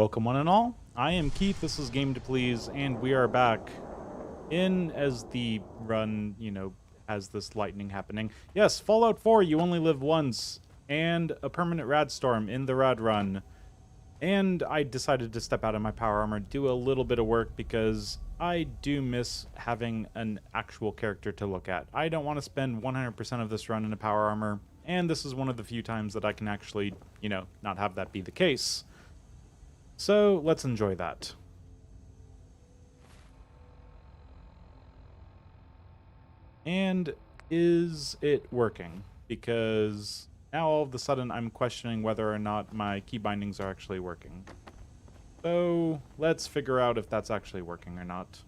Welcome one and all. I am Keith, this is Game to Please, and we are back in as the run, has this lightning happening. Yes, Fallout 4, you only live once, and a permanent Radstorm in the Rad Run. And I decided to step out of my power armor, do a little bit of work, because I do miss having an actual character to look at. I don't want to spend 100% of this run in a power armor, and this is one of the few times that I can actually, not have that be the case. So let's enjoy that. And is it working? Because now all of a sudden I'm questioning whether or not my key bindings are actually working. So let's figure out if that's actually working or not.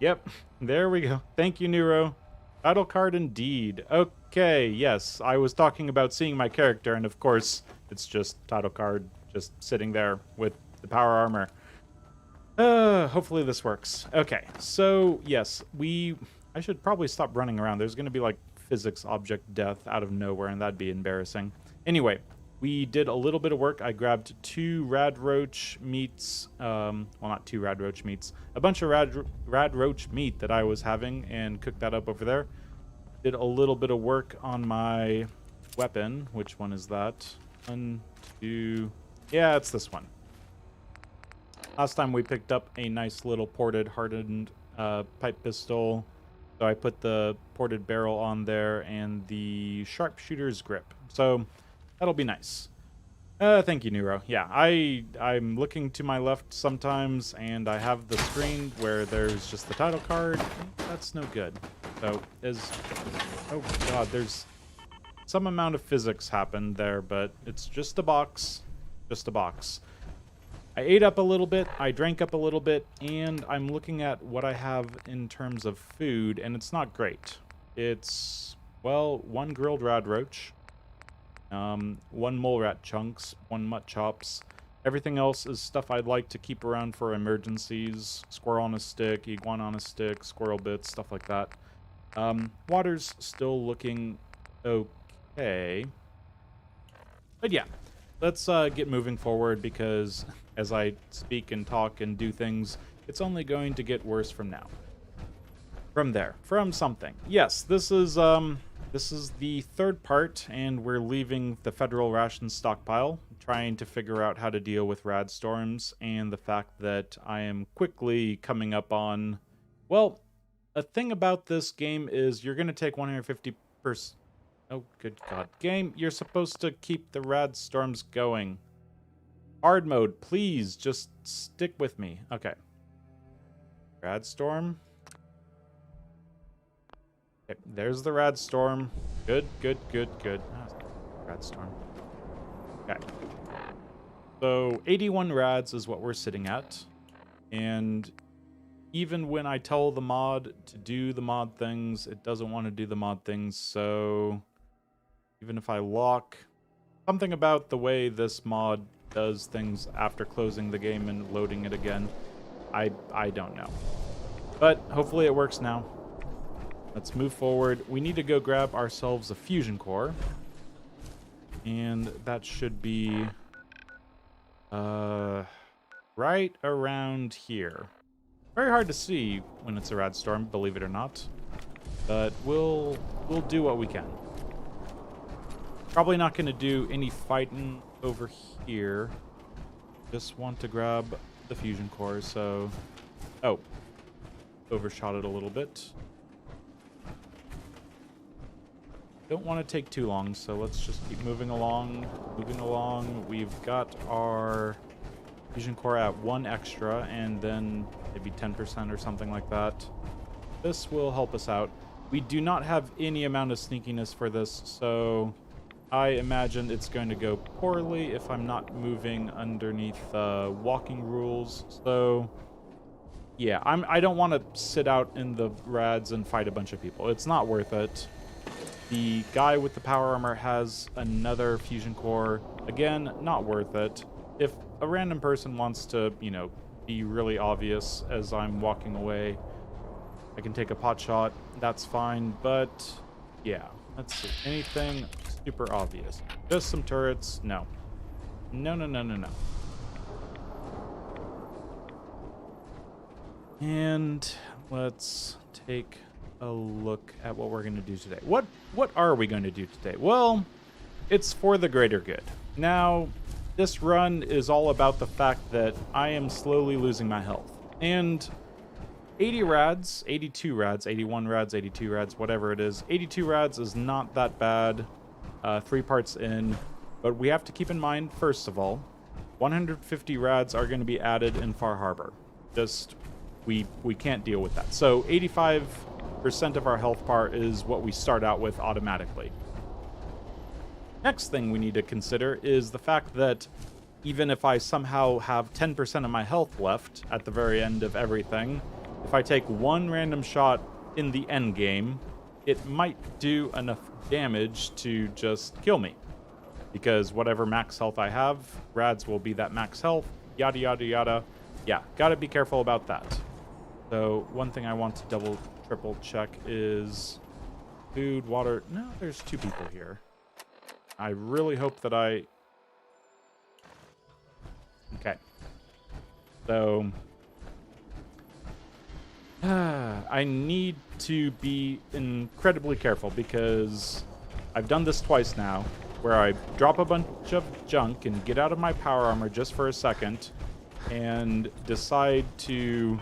Yep, there we go. Thank you, Nero. Title card indeed. Okay, yes, I was talking about seeing my character, and of course, it's just title card just sitting there with the power armor. Hopefully this works. Okay, so yes, I should probably stop running around. There's going to be like physics object death out of nowhere, and that'd be embarrassing. Anyway, we did a little bit of work. I grabbed 2 rad roach meats, well, not 2 rad roach meats, a bunch of rad roach meat that I was having, and cooked that up over there. Did a little bit of work on my weapon. Which one is that? 1, 2, yeah, it's this one. Last time we picked up a nice little ported hardened pipe pistol. So I put the ported barrel on there and the sharpshooter's grip. So that'll be nice. Thank you, Nero. Yeah, I'm looking to my left sometimes, and I have the screen where there's just the title card. That's no good. So, oh god, there's some amount of physics happened there, but it's just a box. Just a box. I ate up a little bit, I drank up a little bit, and I'm looking at what I have in terms of food, and it's not great. It's, well, 1 grilled rad roach. 1 mole rat chunks, 1 mutt chops. Everything else is stuff I'd like to keep around for emergencies. Squirrel on a stick, iguana on a stick, squirrel bits, stuff like that. Water's still looking okay. But yeah, let's get moving forward, because as I speak and talk and do things, it's only going to get worse from now. From something. Yes, this is the 3rd part, and we're leaving the federal ration stockpile, trying to figure out how to deal with Radstorms, and the fact that I am quickly coming up on, well, a thing about this game is you're going to take 150%. Oh, good god. Game, you're supposed to keep the Radstorms going. Hard mode, please, just stick with me. Okay. Radstorm. Okay, there's the Radstorm. Good, good, good, good. Radstorm. Okay. So, 81 rads is what we're sitting at. And even when I tell the mod to do the mod things, it doesn't want to do the mod things, so even if I lock, something about the way this mod does things after closing the game and loading it again, I don't know. But hopefully it works now. Let's move forward. We need to go grab ourselves a fusion core, and that should be right around here. Very hard to see when it's a Radstorm, believe it or not, but we'll do what we can. Probably not going to do any fighting over here. Just want to grab the fusion core, so... Oh. Overshot it a little bit. Don't want to take too long, so let's just keep moving along. Moving along. We've got our fusion core at 1 extra, and then maybe 10% or something like that. This will help us out. We do not have any amount of sneakiness for this, so I imagine it's going to go poorly if I'm not moving underneath walking rules. So yeah, I don't want to sit out in the rads and fight a bunch of people. It's not worth it. The guy with the power armor has another fusion core. Again, not worth it. If a random person wants to, be really obvious as I'm walking away. I can take a pot shot, that's fine, but yeah, let's see. Anything super obvious? Just some turrets? No. No, no, no, no, no. And let's take a look at what we're going to do today. What are we going to do today? Well, it's for the greater good. Now, this run is all about the fact that I am slowly losing my health. And 80 rads, 82 rads, 81 rads, 82 rads, whatever it is. 82 rads is not that bad, 3 parts in. But we have to keep in mind, first of all, 150 rads are going to be added in Far Harbor. Just, we can't deal with that. So 85% of our health bar is what we start out with automatically. Next thing we need to consider is the fact that even if I somehow have 10% of my health left at the very end of everything, if I take one random shot in the end game, it might do enough damage to just kill me. Because whatever max health I have, rads will be that max health, yada, yada, yada. Yeah, gotta be careful about that. So one thing I want to double, triple check is food, water. No, there's 2 people here. I really hope that I... Okay. So... I need to be incredibly careful because I've done this twice now, where I drop a bunch of junk and get out of my power armor just for a second and decide to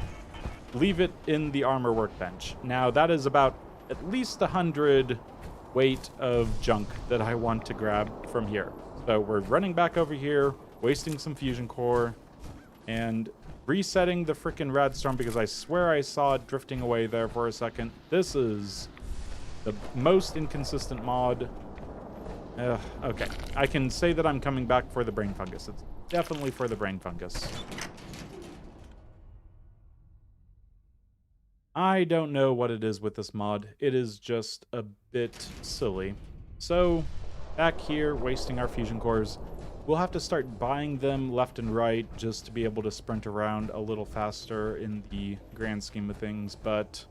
leave it in the armor workbench. Now, that is about at least 100 weight of junk that I want to grab from here. So we're running back over here, wasting some fusion core, and resetting the frickin' Radstorm because I swear I saw it drifting away there for a second. This is the most inconsistent mod. Okay, I can say that I'm coming back for the brain fungus. It's definitely for the brain fungus. I don't know what it is with this mod. It is just a bit silly. So, back here, wasting our fusion cores. We'll have to start buying them left and right just to be able to sprint around a little faster in the grand scheme of things, but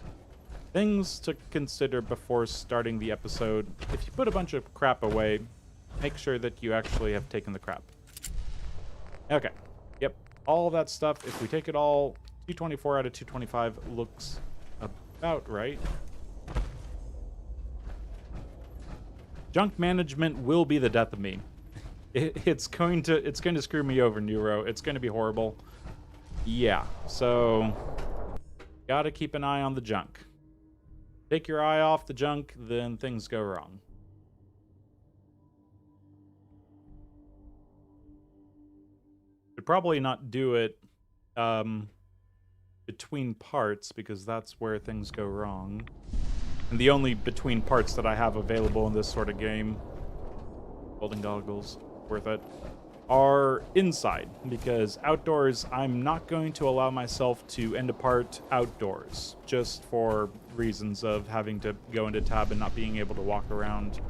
things to consider before starting the episode. If you put a bunch of crap away, make sure that you actually have taken the crap. Okay. Yep. All that stuff, if we take it all, 224 out of 225 looks about right. Junk management will be the death of me. It's going to screw me over, Neuro. It's going to be horrible. Yeah, so gotta keep an eye on the junk. Take your eye off the junk, then things go wrong. Should probably not do it between parts because that's where things go wrong. And the only between parts that I have available in this sort of game, welding goggles, worth it, are inside, because outdoors I'm not going to allow myself to end a part outdoors just for reasons of having to go into tab and not being able to walk around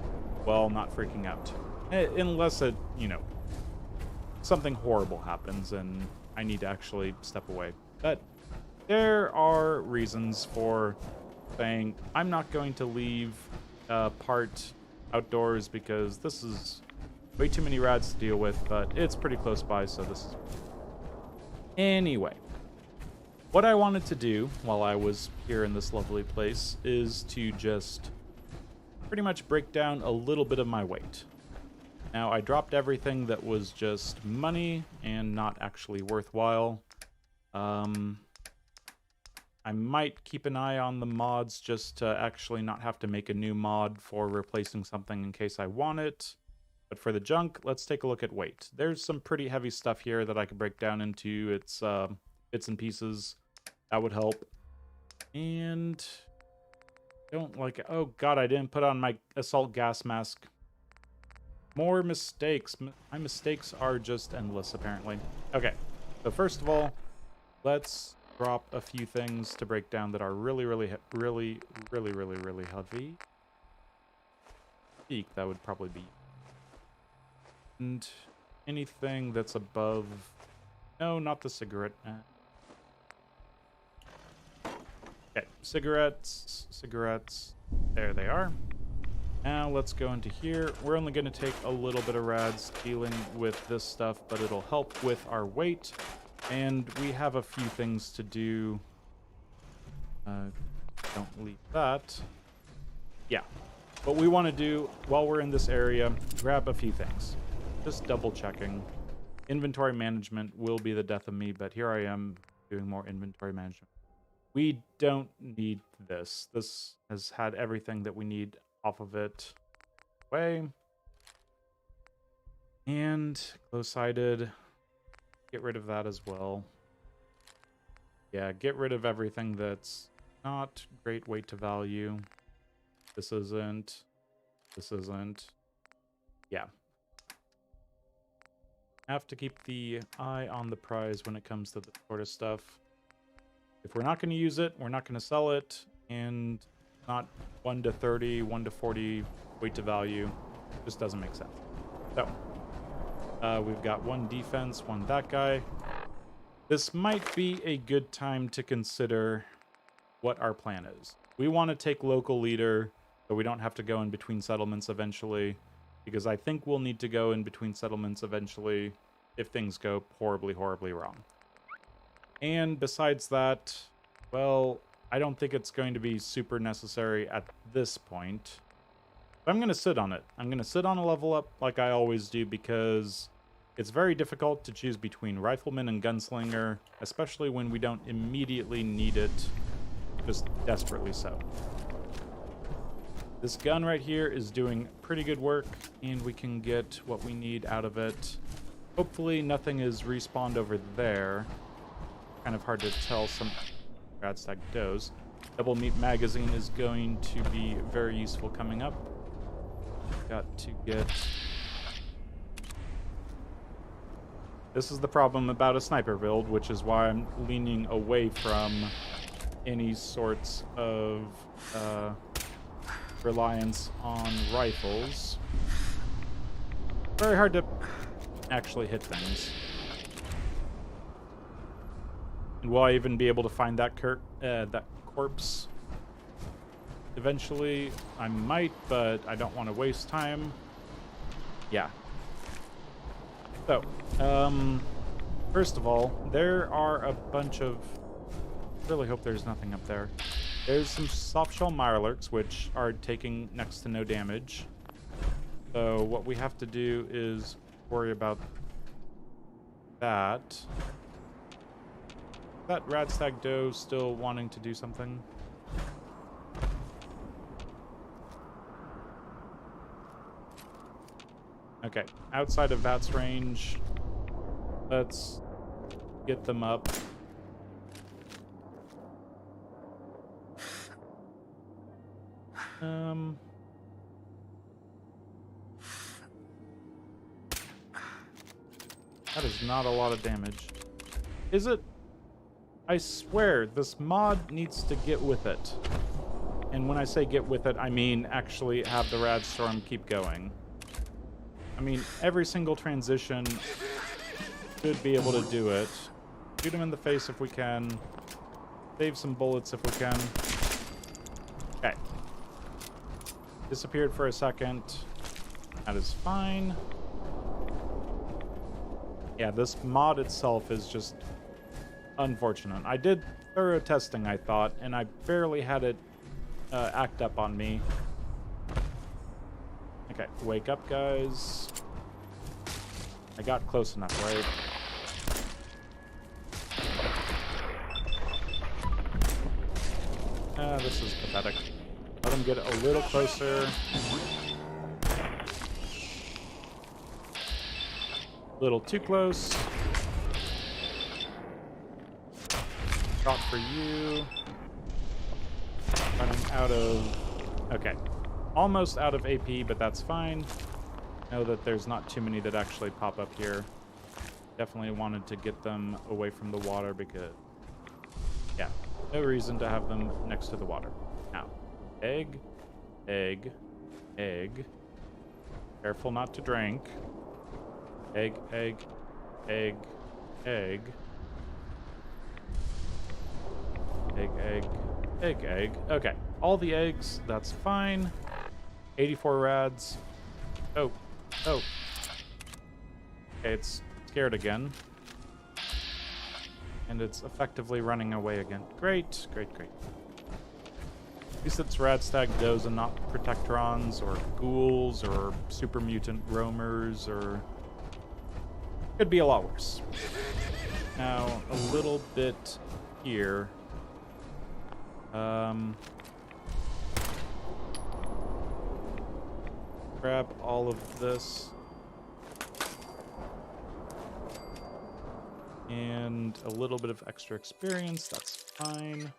while not freaking out, unless it, you know, something horrible happens and I need to actually step away. But there are reasons for saying I'm not going to leave a part outdoors because this is way too many rads to deal with, but it's pretty close by, so this is... Anyway, what I wanted to do while I was here in this lovely place is to just pretty much break down a little bit of my weight. Now, I dropped everything that was just money and not actually worthwhile. I might keep an eye on the mods just to actually not have to make a new mod for replacing something in case I want it. But for the junk, let's take a look at weight. There's some pretty heavy stuff here that I could break down into its bits and pieces. That would help. And don't like it. Oh god, I didn't put on my assault gas mask. More mistakes. My mistakes are just endless, apparently. Okay, so first of all, let's drop a few things to break down that are really heavy. Eek, that would probably be... And anything that's above... No, not the cigarette. Okay, cigarettes, cigarettes. There they are. Now let's go into here. We're only going to take a little bit of rads dealing with this stuff, but it'll help with our weight. And we have a few things to do. Don't leave that. Yeah. What we want to do while we're in this area, grab a few things. Just double checking. Inventory management will be the death of me, but here I am doing more inventory management. We don't need this. This has had everything that we need off of it. Away. And close-sided. Get rid of that as well. Yeah, get rid of everything that's not great weight to value. This isn't. This isn't. Yeah. Have to keep the eye on the prize when it comes to this sort of stuff. If we're not going to use it, we're not going to sell it, and not 1 to 30, 1 to 40 weight to value. Just doesn't make sense. So, we've got 1 defense, 1 that guy. This might be a good time to consider what our plan is. We want to take local leader, so we don't have to go in between settlements eventually, because I think we'll need to go in between settlements eventually if things go horribly, horribly wrong. And besides that, well, I don't think it's going to be super necessary at this point. But I'm going to sit on it. I'm going to sit on a level up like I always do, because it's very difficult to choose between rifleman and gunslinger, especially when we don't immediately need it, just desperately so. This gun right here is doing pretty good work, and we can get what we need out of it. Hopefully nothing is respawned over there. Kind of hard to tell some Radstag does. Double meat magazine is going to be very useful coming up. Got to get... This is the problem about a sniper build, which is why I'm leaning away from any sorts of reliance on rifles. Very hard to actually hit things. And will I even be able to find that that corpse? Eventually, I might, but I don't want to waste time. Yeah. So, first of all, there are a bunch of... Really hope there's nothing up there. There's some softshell mirelurks, which are taking next to no damage. So what we have to do is worry about that. That Radstag doe still wanting to do something? Okay, outside of that's range, let's get them up. That is not a lot of damage. Is it? I swear, this mod needs to get with it. And when I say get with it, I mean actually have the Radstorm keep going. I mean, every single transition should be able to do it. Shoot him in the face if we can. Save some bullets if we can. Okay. Disappeared for a second. That is fine. Yeah, this mod itself is just unfortunate. I did thorough testing, I thought, and I barely had it act up on me. Okay, wake up, guys. I got close enough, right? This is pathetic. Let him get a little closer. A little too close. Shot for you. Running out of... Okay. Almost out of AP, but that's fine. Know that there's not too many that actually pop up here. Definitely wanted to get them away from the water because... Yeah, no reason to have them next to the water. Now, egg, egg, egg. Careful not to drink. Egg, egg, egg, egg. Egg, egg, Egg. Okay. All the eggs, that's fine. 84 rads. Oh. Okay, it's scared again. And it's effectively running away again. Great. At least it's Radstag Does and not Protectrons or Ghouls or Super Mutant Roamers or... Could be a lot worse. Now, a little bit here. Grab all of this. And a little bit of extra experience, that's fine.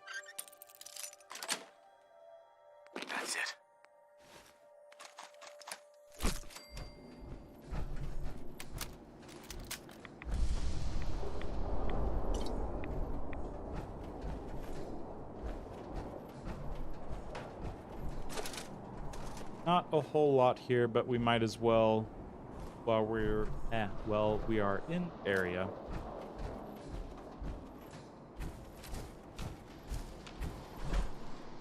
That's it. Not a whole lot here, but we might as well, while we're, we are in area.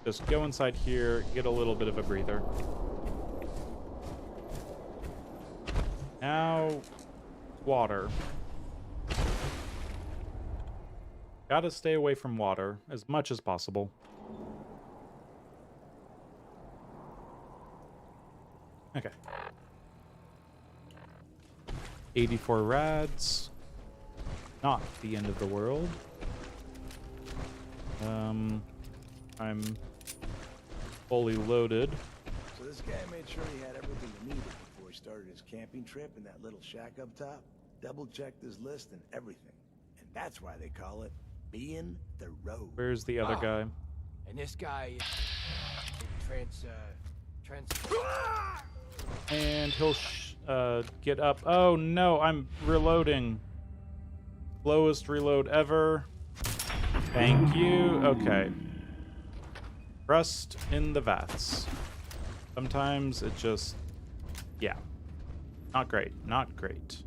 Just go inside here, get a little bit of a breather. Now, water. Gotta stay away from water as much as possible. Okay. 84 rads. Not the end of the world. I'm fully loaded. So this guy made sure he had everything he needed before he started his camping trip in that little shack up top. Double-checked his list and everything. And that's why they call it being the road. Where's the other guy? And this guy And he'll get up. Oh no, I'm reloading. Slowest reload ever. Thank you. Okay. Rust in the vats. Sometimes it just... Yeah. Not great. Not great.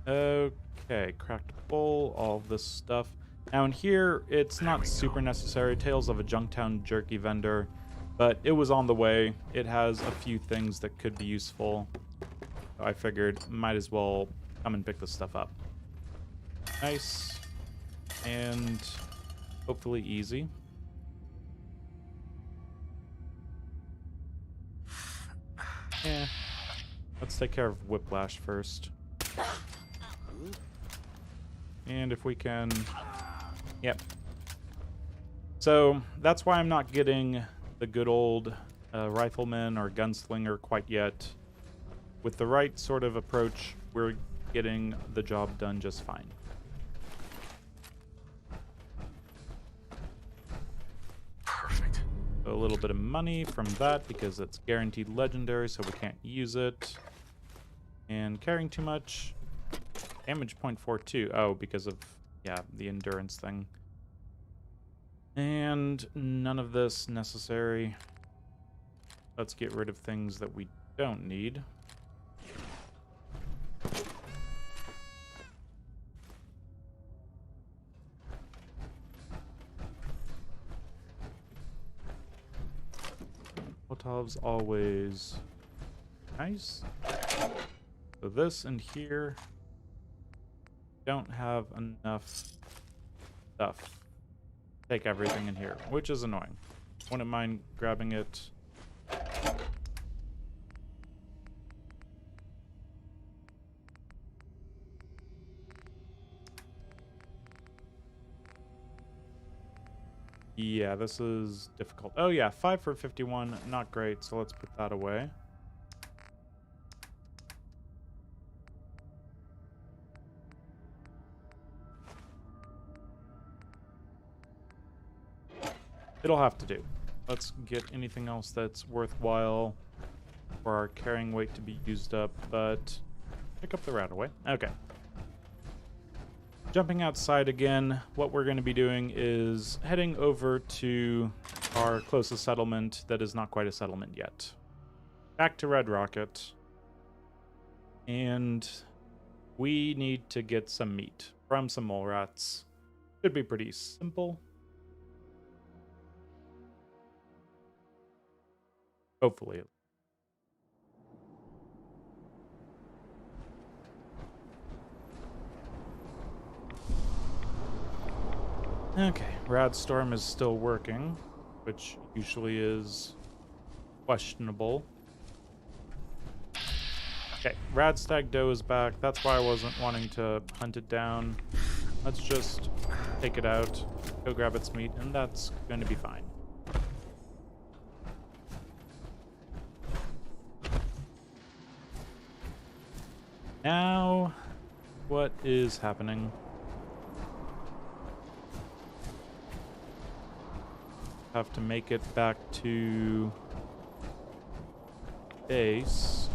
Okay. Cracked bowl. All of this stuff. Now in here, it's not super necessary. Tales of a Junktown jerky vendor. But it was on the way. It has a few things that could be useful. So I figured might as well come and pick this stuff up. Nice. And hopefully easy. Yeah. Let's take care of Whiplash first. And if we can... Yep. So that's why I'm not getting the good old rifleman or gunslinger quite yet. With the right sort of approach, we're getting the job done just fine. Perfect. A little bit of money from that because it's guaranteed legendary, so we can't use it. And carrying too much. Damage 0.42. Oh, because of, yeah, the endurance thing. And none of this necessary. Let's get rid of things that we don't need. Molotov's always nice. So this and here don't have enough stuff. Take everything in here, which is annoying. Wouldn't mind grabbing it. Yeah, this is difficult. Oh yeah, 5 for 51, not great, so let's put that away. It'll have to do. Let's get anything else that's worthwhile for our carrying weight to be used up, but pick up the Radaway. Okay. Jumping outside again, what we're going to be doing is heading over to our closest settlement that is not quite a settlement yet. Back to Red Rocket. And We need to get some meat from some mole rats. Should be pretty simple. Hopefully. Okay, Radstorm is still working, which usually is questionable. Okay, Radstag Doe is back. That's why I wasn't wanting to hunt it down. Let's just take it out, go grab its meat, and that's going to be fine. Now, what is happening? Have to make it back to base.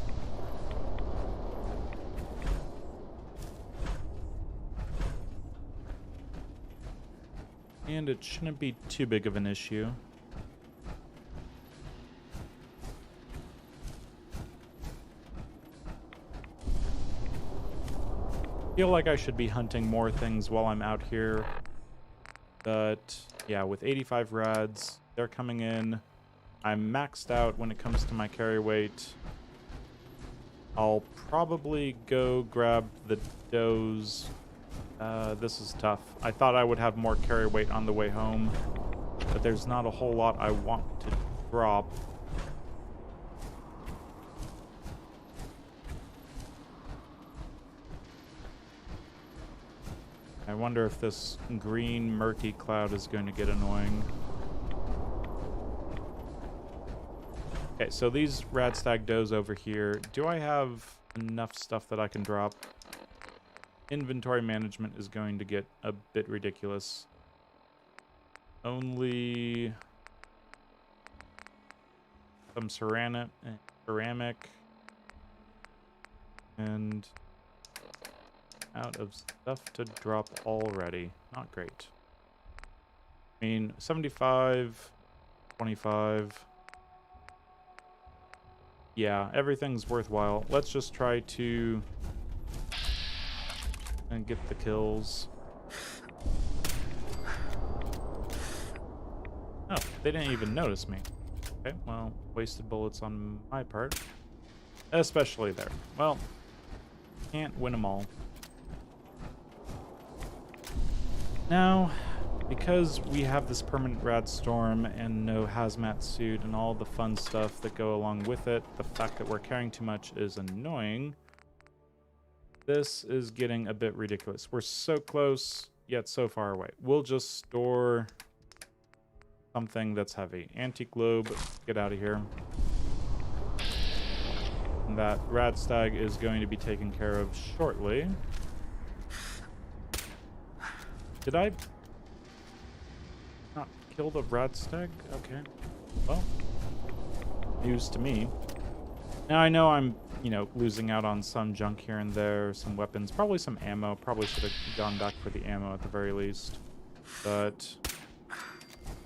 And it shouldn't be too big of an issue. Feel like I should be hunting more things while I'm out here. But yeah, with 85 rads, they're coming in. I'm maxed out when it comes to my carry weight. I'll probably go grab the does. This is tough. I thought I would have more carry weight on the way home, but there's not a whole lot I want to drop. I wonder if this green murky cloud is going to get annoying. Okay, so these Radstag does over here, do I have enough stuff that I can drop? Inventory management is going to get a bit ridiculous. Only some ceramic and out of stuff to drop already. Not great. I mean, 75, 25. Yeah, everything's worthwhile. Let's just try to and get the kills. Oh, they didn't even notice me. Okay, well, wasted bullets on my part. Especially there. Well, can't win them all. Now, because we have this permanent Radstorm and no hazmat suit and all the fun stuff that go along with it, the fact that we're carrying too much is annoying. This is getting a bit ridiculous. We're so close, yet so far away. We'll just store something that's heavy. Anti-globe, get out of here. And that Radstag is going to be taken care of shortly. Did I not kill the Radstag? Okay. Well, news to me. Now I know I'm, losing out on some junk here and there, some weapons, probably some ammo. Probably should have gone back for the ammo at the very least. But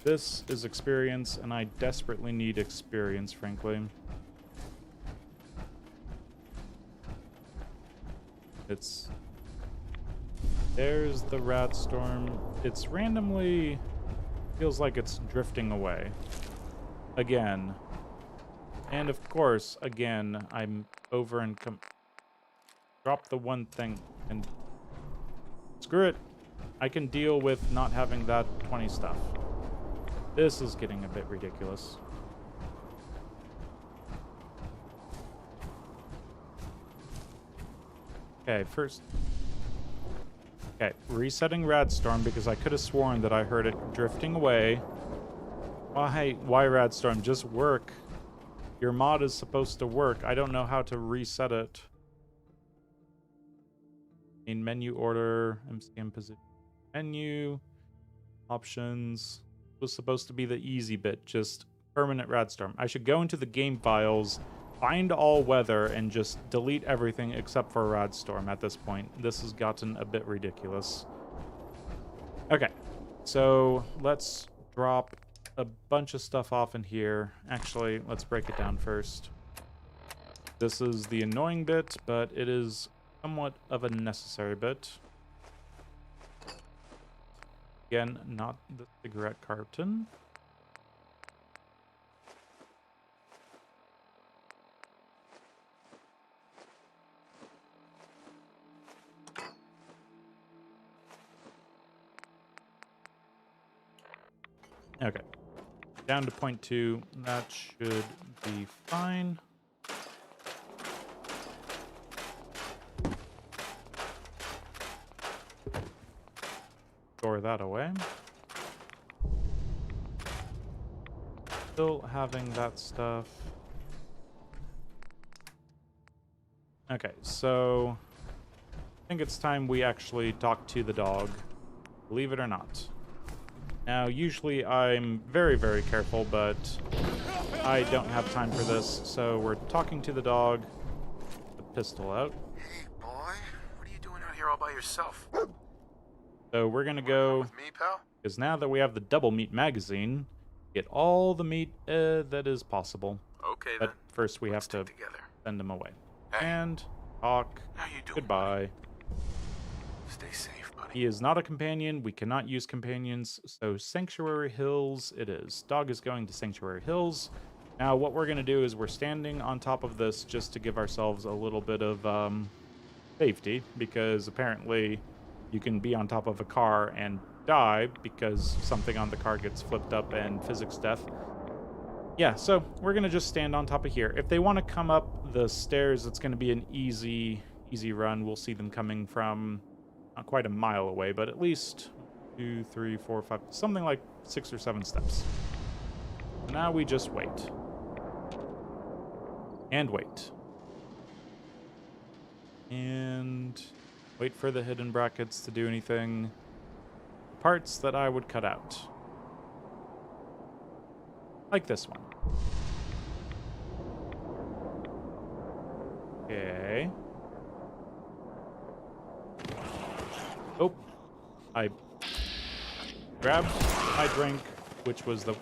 this is experience, and I desperately need experience, frankly. There's the Radstorm. It's randomly feels like it's drifting away. Again. And of course, again, I'm over and drop the one thing and screw it. I can deal with not having that 20 stuff. This is getting a bit ridiculous. Okay, first. Okay, resetting Radstorm because I could have sworn that I heard it drifting away. Why Radstorm? Just work. Your mod is supposed to work. I don't know how to reset it. In menu order, MCM position, menu, options. It was supposed to be the easy bit, just permanent Radstorm. I should go into the game files, find all weather, and just delete everything except for Radstorm at this point. This has gotten a bit ridiculous. Okay, so let's drop a bunch of stuff off in here. Actually, let's break it down first. This is the annoying bit, but it is somewhat of a necessary bit. Again, not the cigarette carton. Okay. Down to 0.2. That should be fine. Store that away. Still having that stuff. Okay, so I think it's time we actually talk to the dog. Believe it or not. Now, usually I'm very, very careful, but I don't have time for this, so we're talking to the dog. The pistol out. Hey, boy. What are you doing out here all by yourself? So we're gonna go, With me, pal? because now that we have the double meat magazine, get all the meat that is possible. Okay, then. But first we Let's have to stick together. send him away. Hey. And talk. How you doing? Goodbye. Buddy? Stay safe, buddy. He is not a companion. We cannot use companions. So Sanctuary Hills it is. Dog is going to Sanctuary Hills. Now what we're going to do is we're standing on top of this just to give ourselves a little bit of safety. Because apparently you can be on top of a car and die because something on the car gets flipped up and physics death. Yeah, so we're going to just stand on top of here. If they want to come up the stairs, it's going to be an easy run. We'll see them coming from not quite a mile away, but at least 2, 3, 4, 5, something like 6 or 7 steps. Now we just wait. And wait. And wait for the hidden brackets to do anything. Parts that I would cut out. Like this one. Okay. Oh. I grabbed my drink, which was the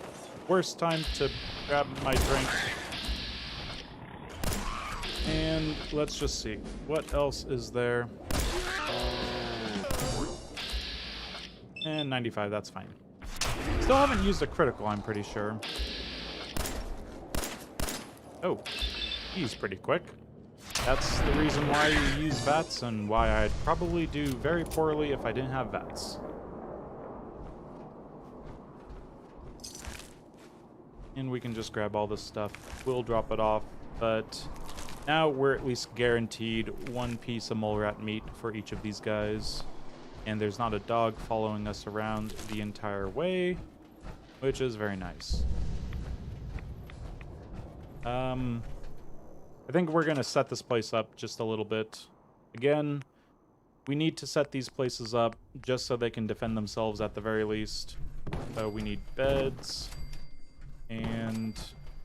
worst time to grab my drink. And let's just see. What else is there? And 95, that's fine. Still haven't used a critical, I'm pretty sure. Oh, he's pretty quick. That's the reason why you use VATS and why I'd probably do very poorly if I didn't have VATS. And we can just grab all this stuff. We'll drop it off, but now we're at least guaranteed 1 piece of mole rat meat for each of these guys. And there's not a dog following us around the entire way, which is very nice. I think we're going to set this place up just a little bit. Again, we need to set these places up just so they can defend themselves at the very least. So we need beds, and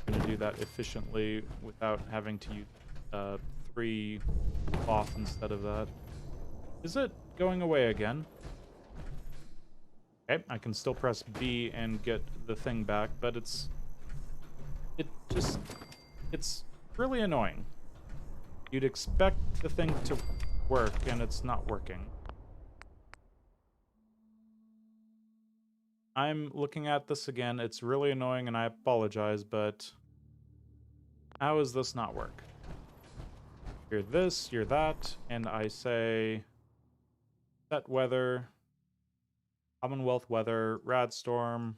I'm going to do that efficiently without having to use 3 cloth instead of that. Is it going away again? Okay, I can still press B and get the thing back, but it's really annoying. You'd expect the thing to work, and it's not working. I'm looking at this again. It's really annoying, and I apologize, but how does this not work? You're this, you're that, and I say set weather, Commonwealth weather, Radstorm,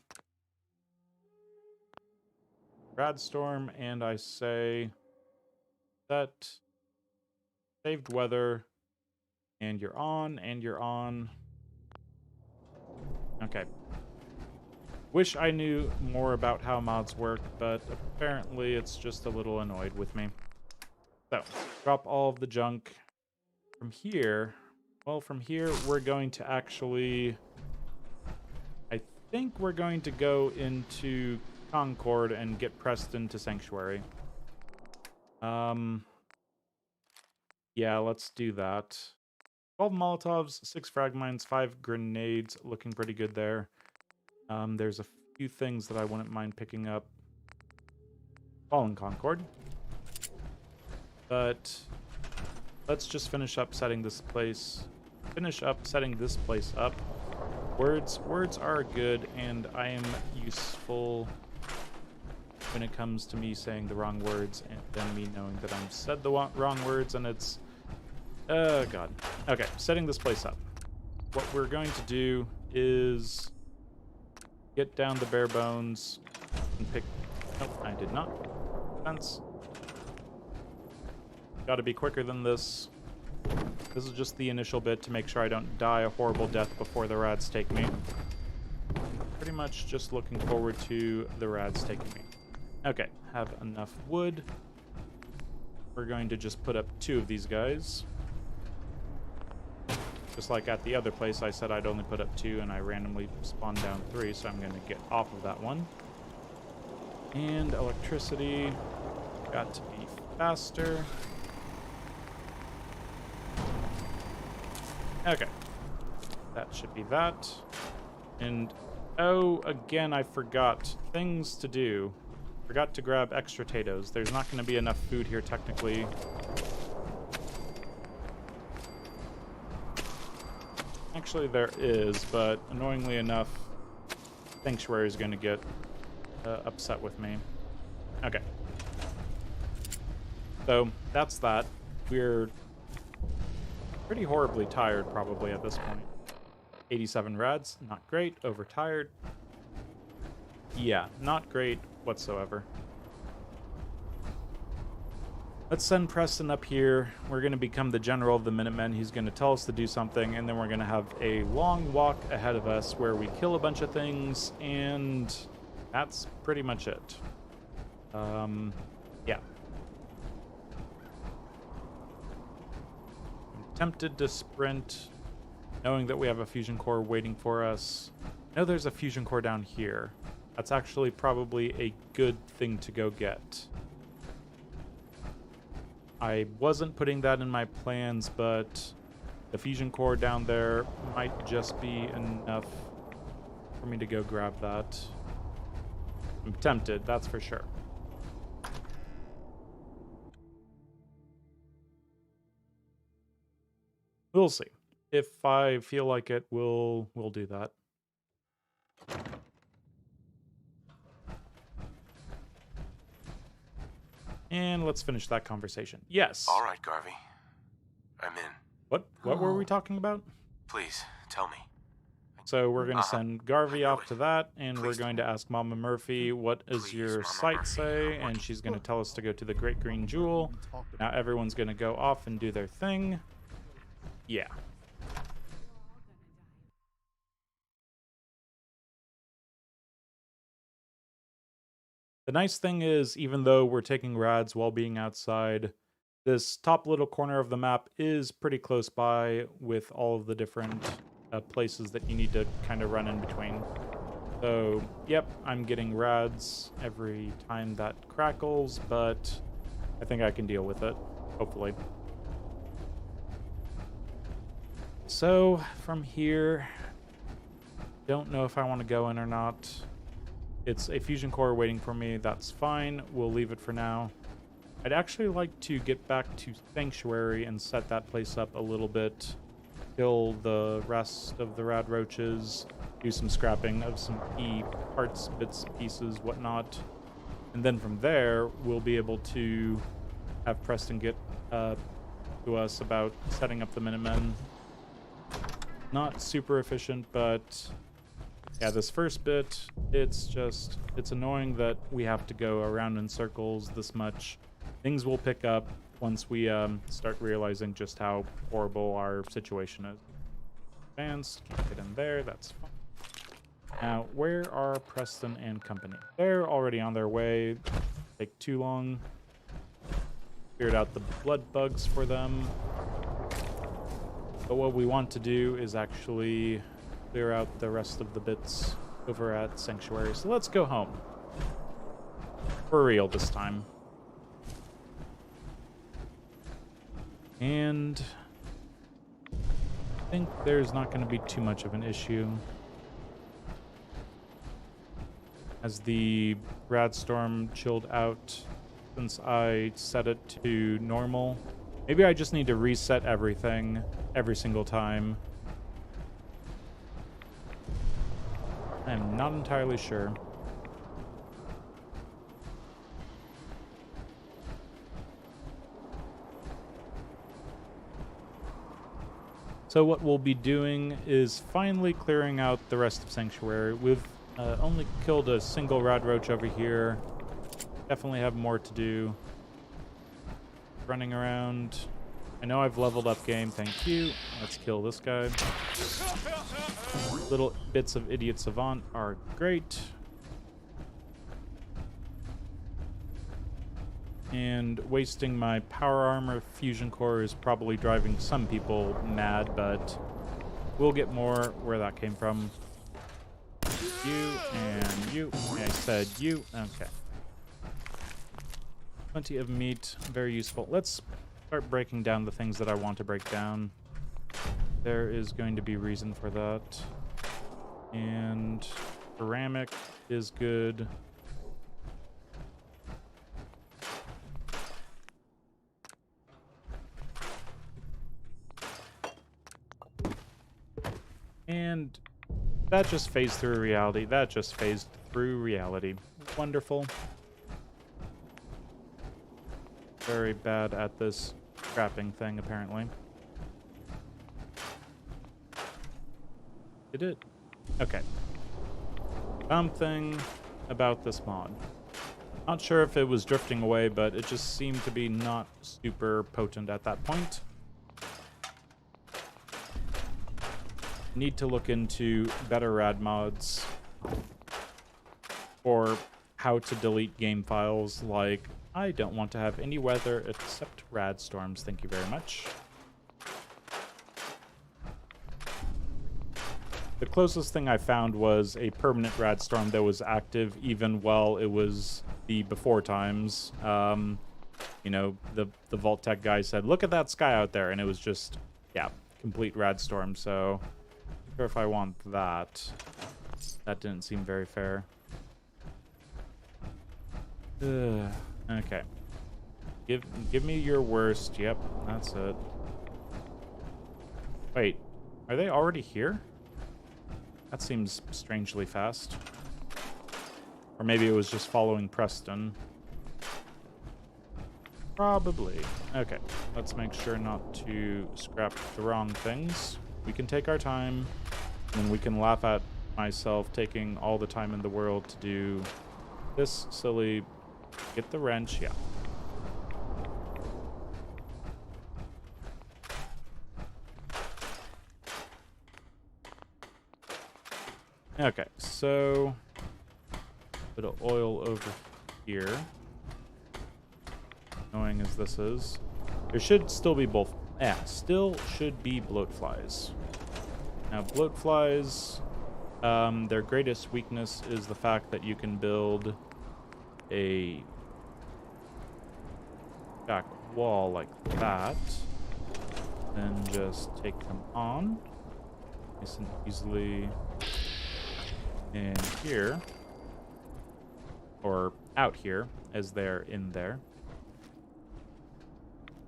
and I say set saved weather, and you're on, and you're on. Okay. Wish I knew more about how mods work, but apparently it's just a little annoyed with me. So, drop all of the junk. From here, well, from here we're going to actually, I think we're going to go into Concord and get pressed into Sanctuary. Yeah, let's do that. 12 Molotovs, 6 frag mines, 5 grenades, looking pretty good there. There's a few things that I wouldn't mind picking up while in Concord. But let's just finish up setting this place. Finish up setting this place up. Words are good, and I am useful when it comes to me saying the wrong words and then me knowing that I'm said the wrong words, and it's God. Okay, setting this place up. What we're going to do is get down the bare bones and pick. Nope, I did not. Fence. Got to be quicker than this. This is just the initial bit to make sure I don't die a horrible death before the rads take me. Pretty much just looking forward to the rads taking me. Okay, have enough wood. We're going to just put up 2 of these guys. Just like at the other place, I said I'd only put up 2, and I randomly spawned down 3, so I'm going to get off of that one. And electricity. Got to be faster. Okay. That should be that. And, oh, again, I forgot things to do. Forgot to grab extra potatoes. There's not going to be enough food here, technically. Actually, there is, but annoyingly enough, Sanctuary is going to get upset with me. Okay. So, that's that. We're pretty horribly tired, probably, at this point. 87 rads, not great. Overtired. Yeah, not great whatsoever. Let's send Preston up here. We're going to become the general of the Minutemen. He's going to tell us to do something, and then we're going to have a long walk ahead of us where we kill a bunch of things, and that's pretty much it. Yeah. I'm tempted to sprint, knowing that we have a fusion core waiting for us. I know there's a fusion core down here. That's actually probably a good thing to go get. I wasn't putting that in my plans, but the fusion core down there might just be enough for me to go grab that. I'm tempted, that's for sure. We'll see. If I feel like it, we'll do that. And let's finish that conversation. Yes. All right, Garvey. I'm in. What were we talking about? Please, tell me. So we're going to send Garvey I know off it. to that, and we're Please going to ask Mama Murphy, what does Please, your Mama site Murphy, say? And she's going to tell us to go to the Great Green Jewel. Now everyone's going to go off and do their thing. Yeah. The nice thing is, even though we're taking rads while being outside, this top little corner of the map is pretty close by with all of the different places that you need to kind of run in between. So, yep, I'm getting rads every time that crackles, but I think I can deal with it, hopefully. So, from here, don't know if I want to go in or not. It's a fusion core waiting for me. That's fine. We'll leave it for now. I'd actually like to get back to Sanctuary and set that place up a little bit. Kill the rest of the rad roaches. Do some scrapping of some key parts, bits, pieces, whatnot. And then from there, we'll be able to have Preston get to us about setting up the Minutemen. Not super efficient, but yeah, this first bit, it's annoying that we have to go around in circles this much. Things will pick up once we start realizing just how horrible our situation is. Advanced, can't get in there, that's fine. Now, where are Preston and company? They're already on their way. Take too long. Cleared out the blood bugs for them. But what we want to do is actually clear out the rest of the bits over at Sanctuary. So let's go home. For real this time. And I think there's not going to be too much of an issue. As the Radstorm chilled out, since I set it to normal, Maybe I just need to reset everything every single time. I'm not entirely sure. So what we'll be doing is finally clearing out the rest of Sanctuary. We've only killed a single rad roach over here. Definitely have more to do. Running around. I know I've leveled up game, thank you. Let's kill this guy. Little bits of Idiot Savant are great. And wasting my power armor fusion core is probably driving some people mad, but we'll get more where that came from. You and you. I said you. Okay. Plenty of meat. Very useful. Let's start breaking down the things that I want to break down. There is going to be reason for that. And ceramic is good. And that just phased through reality. That just phased through reality. Wonderful. Very bad at this scrapping thing, apparently. Did it? Okay. Something about this mod. Not sure if it was drifting away, but it just seemed to be not super potent at that point. Need to look into better rad mods or how to delete game files. Like, I don't want to have any weather except Radstorms, thank you very much. The closest thing I found was a permanent Radstorm that was active even while it was the before times. You know, the Vault Tech guy said, look at that sky out there, and it was just, yeah, complete Radstorm, so not sure if I want that. That didn't seem very fair. Ugh. Okay. Give me your worst. Yep, that's it. Wait, are they already here? That seems strangely fast. Or maybe it was just following Preston. Probably. Okay, let's make sure not to scrap the wrong things. We can take our time, and we can laugh at myself taking all the time in the world to do this silly... Get the wrench, yeah. Okay, so bit of oil over here. Annoying as this is, there should still be both. Yeah, still should be bloat flies. Now, bloat flies, their greatest weakness is the fact that you can build a back wall like that, then just take them on nice and easily in here, or out here as they're in there.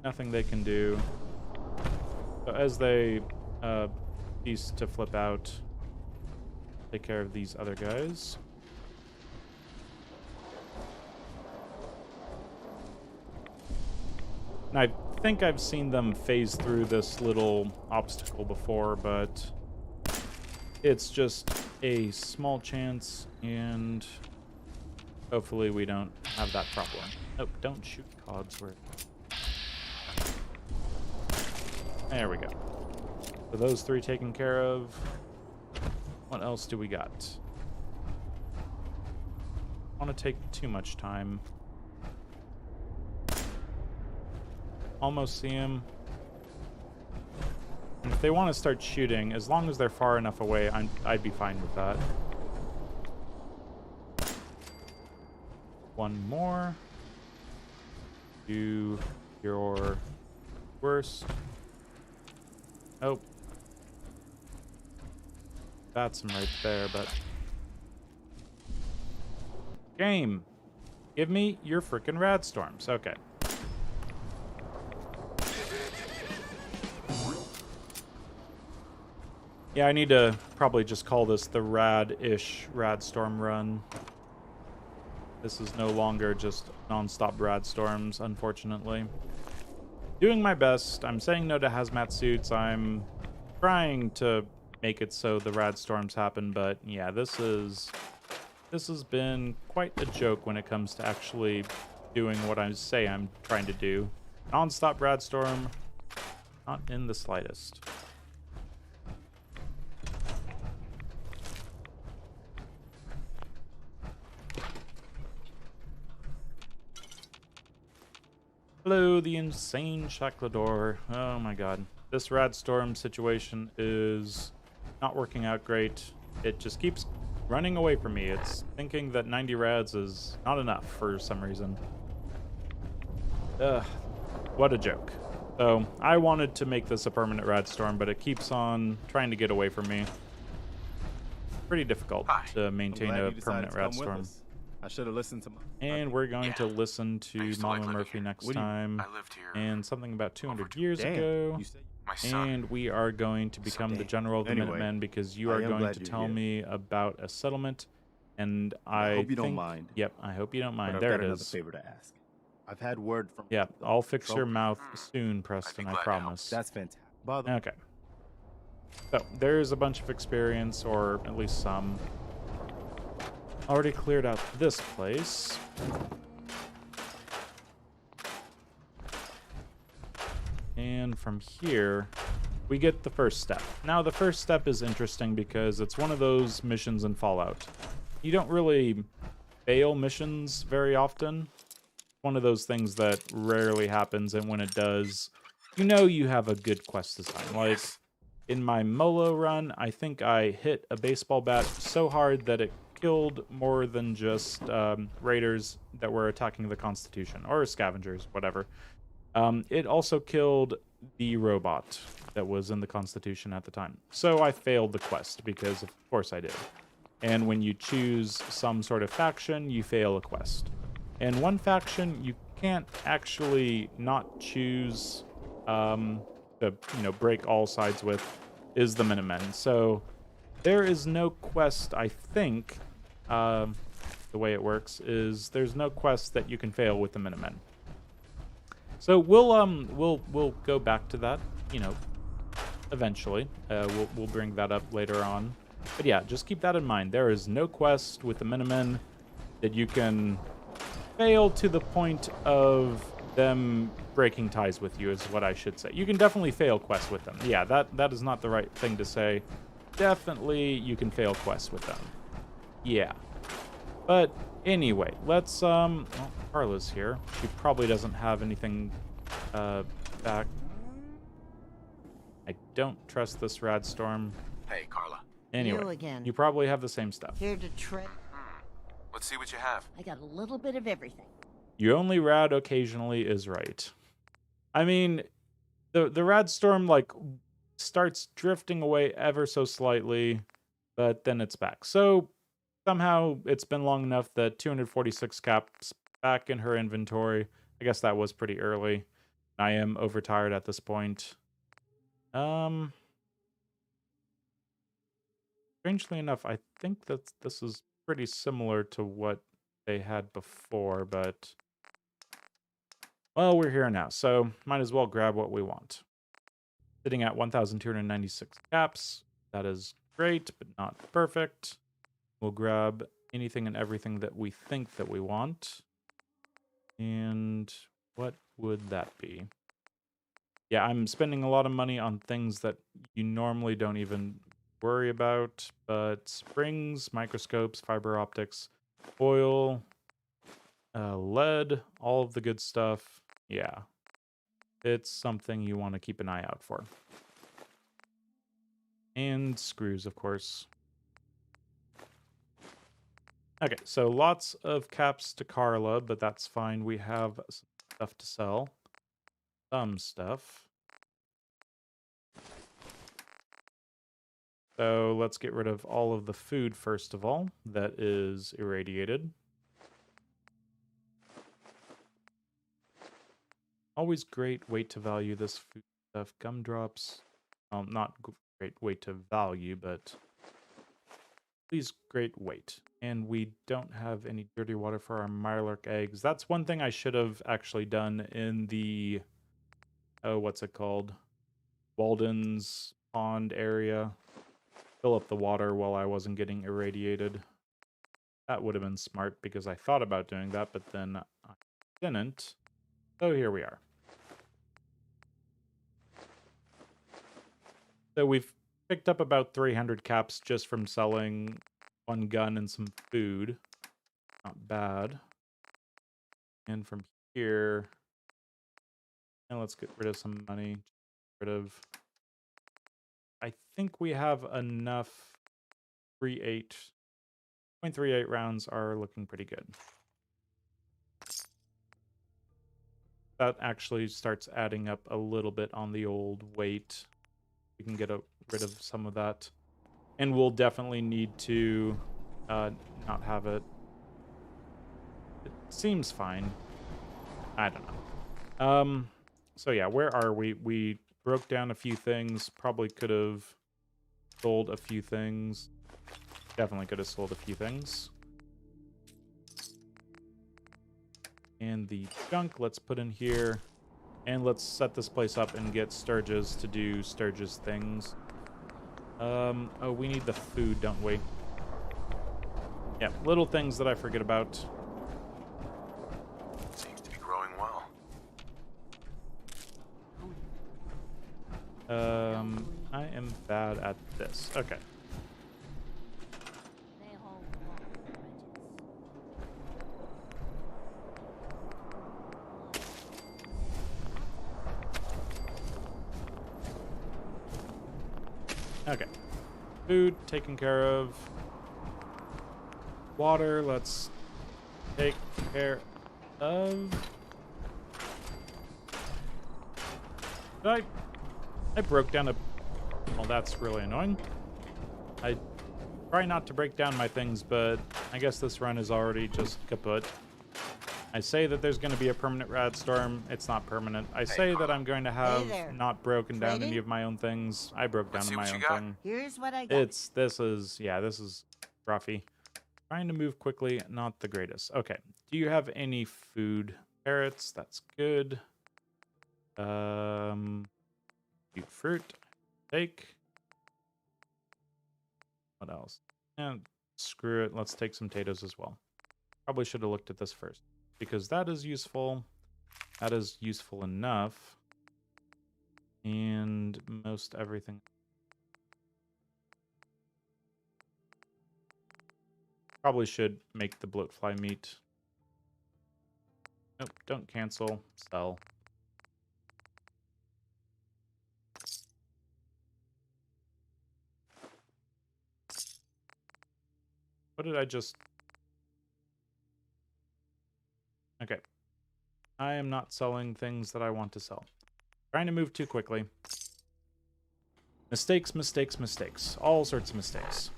Nothing they can do. So as they cease to flip out, take care of these other guys. And I think I've seen them phase through this little obstacle before, but it's just a small chance, and hopefully we don't have that problem. Nope, don't shoot cogs where... There we go. So those three taken care of. What else do we got? I don't want to take too much time. Almost see him. And if they want to start shooting, as long as they're far enough away, I'd be fine with that. One more. Do your worst. Oh. That's him right there, but... Game! Give me your frickin' Radstorms. Okay. Yeah, I need to probably just call this the Rad-ish Radstorm run. This is no longer just non-stop Radstorms, unfortunately. Doing my best. I'm saying no to hazmat suits. I'm trying to make it so the Radstorms happen, but yeah, this has been quite a joke when it comes to actually doing what I say I'm trying to do. Non-stop Radstorm, not in the slightest. Hello, the insane Shacklador. Oh my god. This Radstorm situation is not working out great. It just keeps running away from me. It's thinking that 90 rads is not enough for some reason. Ugh, what a joke. So, I wanted to make this a permanent Radstorm, but it keeps on trying to get away from me. Pretty difficult to maintain a permanent Radstorm. I should have listened to my... And we're going to listen to used to like Mama living Murphy here. next time. I lived here. And something about 200 over years ago. You said... My son. And we are going to become the Someday. general of the Anyway, Minutemen because you I are am going glad to you're tell here. me about a settlement. And I hope you don't think- mind. Yep, I hope you don't But mind. I've There got it another is. favor to ask. I've had word from... Yep, I'll fix your Trophy. mouth soon, Preston, I glad to help. promise. That's fantastic. By the Okay. So, there's a bunch of experience, or at least some. Already cleared out this place. And from here, we get the first step. Now, the first step is interesting because it's one of those missions in Fallout. You don't really fail missions very often. One of those things that rarely happens, and when it does, you know you have a good quest design. Like, in my Molo run, I think I hit a baseball bat so hard that it killed more than just raiders that were attacking the Constitution, or scavengers, whatever. It also killed the robot that was in the Constitution at the time. So I failed the quest, because of course I did. And when you choose some sort of faction, you fail a quest. And one faction you can't actually not choose to break all sides with is the Minutemen. So there is no quest, I think. The way it works is there's no quest that you can fail with the Minutemen. So we'll go back to that, eventually. We'll bring that up later on. But yeah, just keep that in mind. There is no quest with the Minutemen that you can fail to the point of them breaking ties with you, is what I should say. You can definitely fail quests with them. Yeah, that is not the right thing to say. Definitely you can fail quests with them. Yeah. But anyway, let's well, Carla's here. She probably doesn't have anything back. I don't trust this Radstorm. Hey, Carla. Anyway, You again. you probably have the same stuff. Here to trip. Let's see what you have. I got a little bit of everything. You only rad occasionally is right. I mean, the Radstorm like starts drifting away ever so slightly, but then it's back. So somehow it's been long enough that 246 caps back in her inventory. I guess that was pretty early. I am overtired at this point. Strangely enough, I think that this is pretty similar to what they had before, but well, we're here now, so might as well grab what we want. Sitting at 1,296 caps. That is great, but not perfect. We'll grab anything and everything that we think that we want. And what would that be? Yeah, I'm spending a lot of money on things that you normally don't even worry about, but springs, microscopes, fiber optics, oil, lead, all of the good stuff. Yeah, it's something you want to keep an eye out for. And screws, of course. Okay, so lots of caps to Carla, but that's fine. We have some stuff to sell. Some stuff. So let's get rid of all of the food first of all that is irradiated. Always great weight to value this food stuff. Gumdrops. Not great weight to value, but please great weight. And we don't have any dirty water for our Mirelurk eggs. That's one thing I should have actually done in the, oh, what's it called? Walden's Pond area. Fill up the water while I wasn't getting irradiated. That would have been smart because I thought about doing that, but then I didn't. So here we are. So we've picked up about 300 caps just from selling one gun and some food. Not bad. And from here, and let's get rid of some money. Get rid of. I think we have enough. 0.38 rounds are looking pretty good. That actually starts adding up a little bit on the old weight. We can get rid of some of that. And we'll definitely need to not have it. It seems fine. I don't know. So yeah, where are we? We broke down a few things. Probably could have sold a few things. Definitely could have sold a few things. And the junk, let's put in here. And let's set this place up and get Sturgis to do Sturgis things. Oh, we need the food, don't we? Yeah, little things that I forget about. Seems to be growing well. I am bad at this. Okay. Okay. Food taken care of. Water, let's take care of. I broke down a... Well, that's really annoying. I try not to break down my things, but I guess this run is already just kaput. I say that there's going to be a permanent Radstorm. It's not permanent. I say that I'm going to have not broken down any of my own things. I broke down my own thing. Here's what I got. This is roughy. Trying to move quickly, not the greatest. Okay. Do you have any food? Carrots, that's good. Fruit. Take. What else? And screw it. Let's take some potatoes as well. Probably should have looked at this first, because that is useful. That is useful enough. And most everything. Probably should make the bloatfly meat. Nope, don't cancel. Sell. What did I just... Okay. I am not selling things that I want to sell. Trying to move too quickly. Mistakes, mistakes, mistakes. All sorts of mistakes.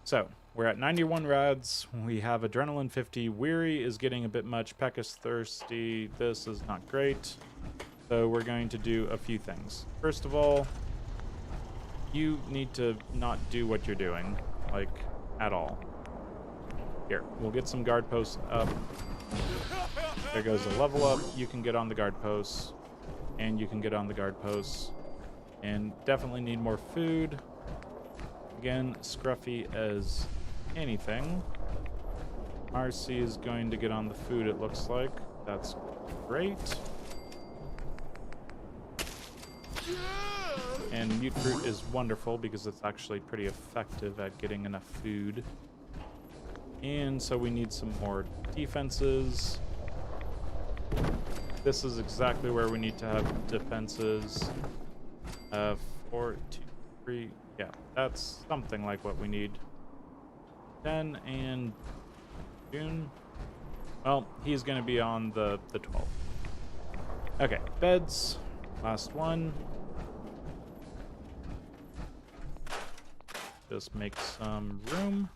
So, we're at 91 rads. We have Adrenaline 50. Weary is getting a bit much. Peck is thirsty. This is not great. So we're going to do a few things. First of all, you need to not do what you're doing. Like, at all. Here, we'll get some guard posts up. There goes a level up. You can get on the guard posts. And you can get on the guard posts. And definitely need more food. Again, scruffy as anything. Marcy is going to get on the food, it looks like. That's great. And mute fruit is wonderful because it's actually pretty effective at getting enough food. And so we need some more defenses. This is exactly where we need to have defenses. 4, 2, 3. Yeah, that's something like what we need. 10 and June. Well, he's going to be on the 12th. Okay, beds. Last one. Just make some room.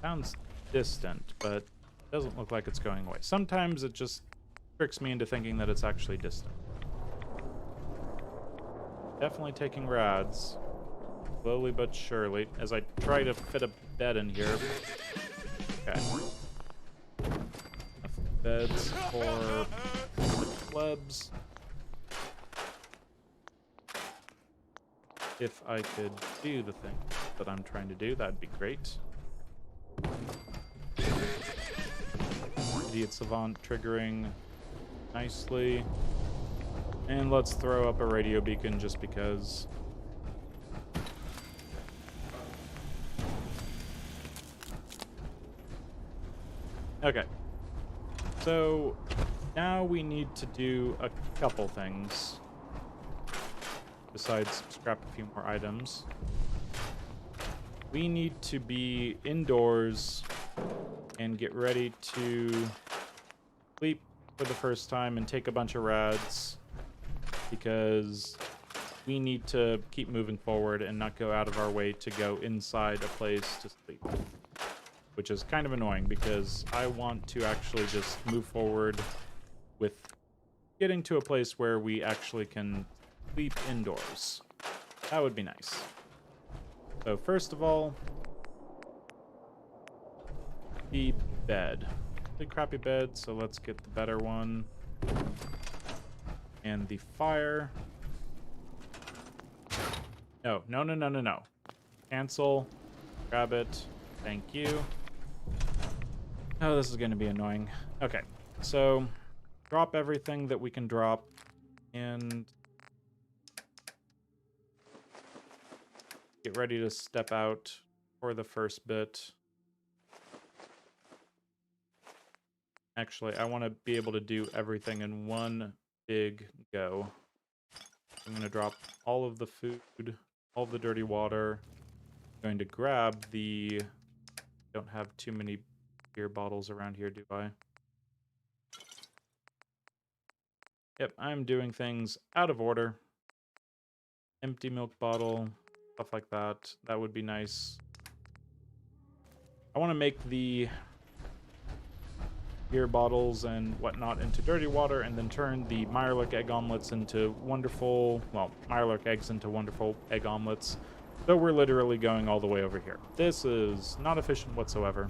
Sounds distant, but doesn't look like it's going away. Sometimes it just tricks me into thinking that it's actually distant. Definitely taking rads. Slowly but surely, as I try to fit a bed in here. Okay. Enough beds for the plebs. If I could do the thing that I'm trying to do, that'd be great. Idiot Savant triggering nicely. And let's throw up a radio beacon just because. Okay. So now we need to do a couple things. Besides scrap a few more items. We need to be indoors and get ready to sleep for the first time and take a bunch of rads because we need to keep moving forward and not go out of our way to go inside a place to sleep. Which is kind of annoying because I want to actually just move forward with getting to a place where we actually can sleep indoors. That would be nice. So first of all, the bed. The crappy bed, so let's get the better one. And the fire. No. Cancel. Grab it. Thank you. Oh, this is going to be annoying. Okay, so drop everything that we can drop and get ready to step out for the first bit. Actually, I want to be able to do everything in one big go. I'm going to drop all of the food, all of the dirty water. I'm going to grab the... Don't have too many beer bottles around here, do I? Yep, I'm doing things out of order. Empty milk bottle, stuff like that. That would be nice. I want to make the beer bottles and whatnot into dirty water and then turn the Mirelurk egg omelets into wonderful, well, Mirelurk eggs into wonderful egg omelets. So we're literally going all the way over here. This is not efficient whatsoever.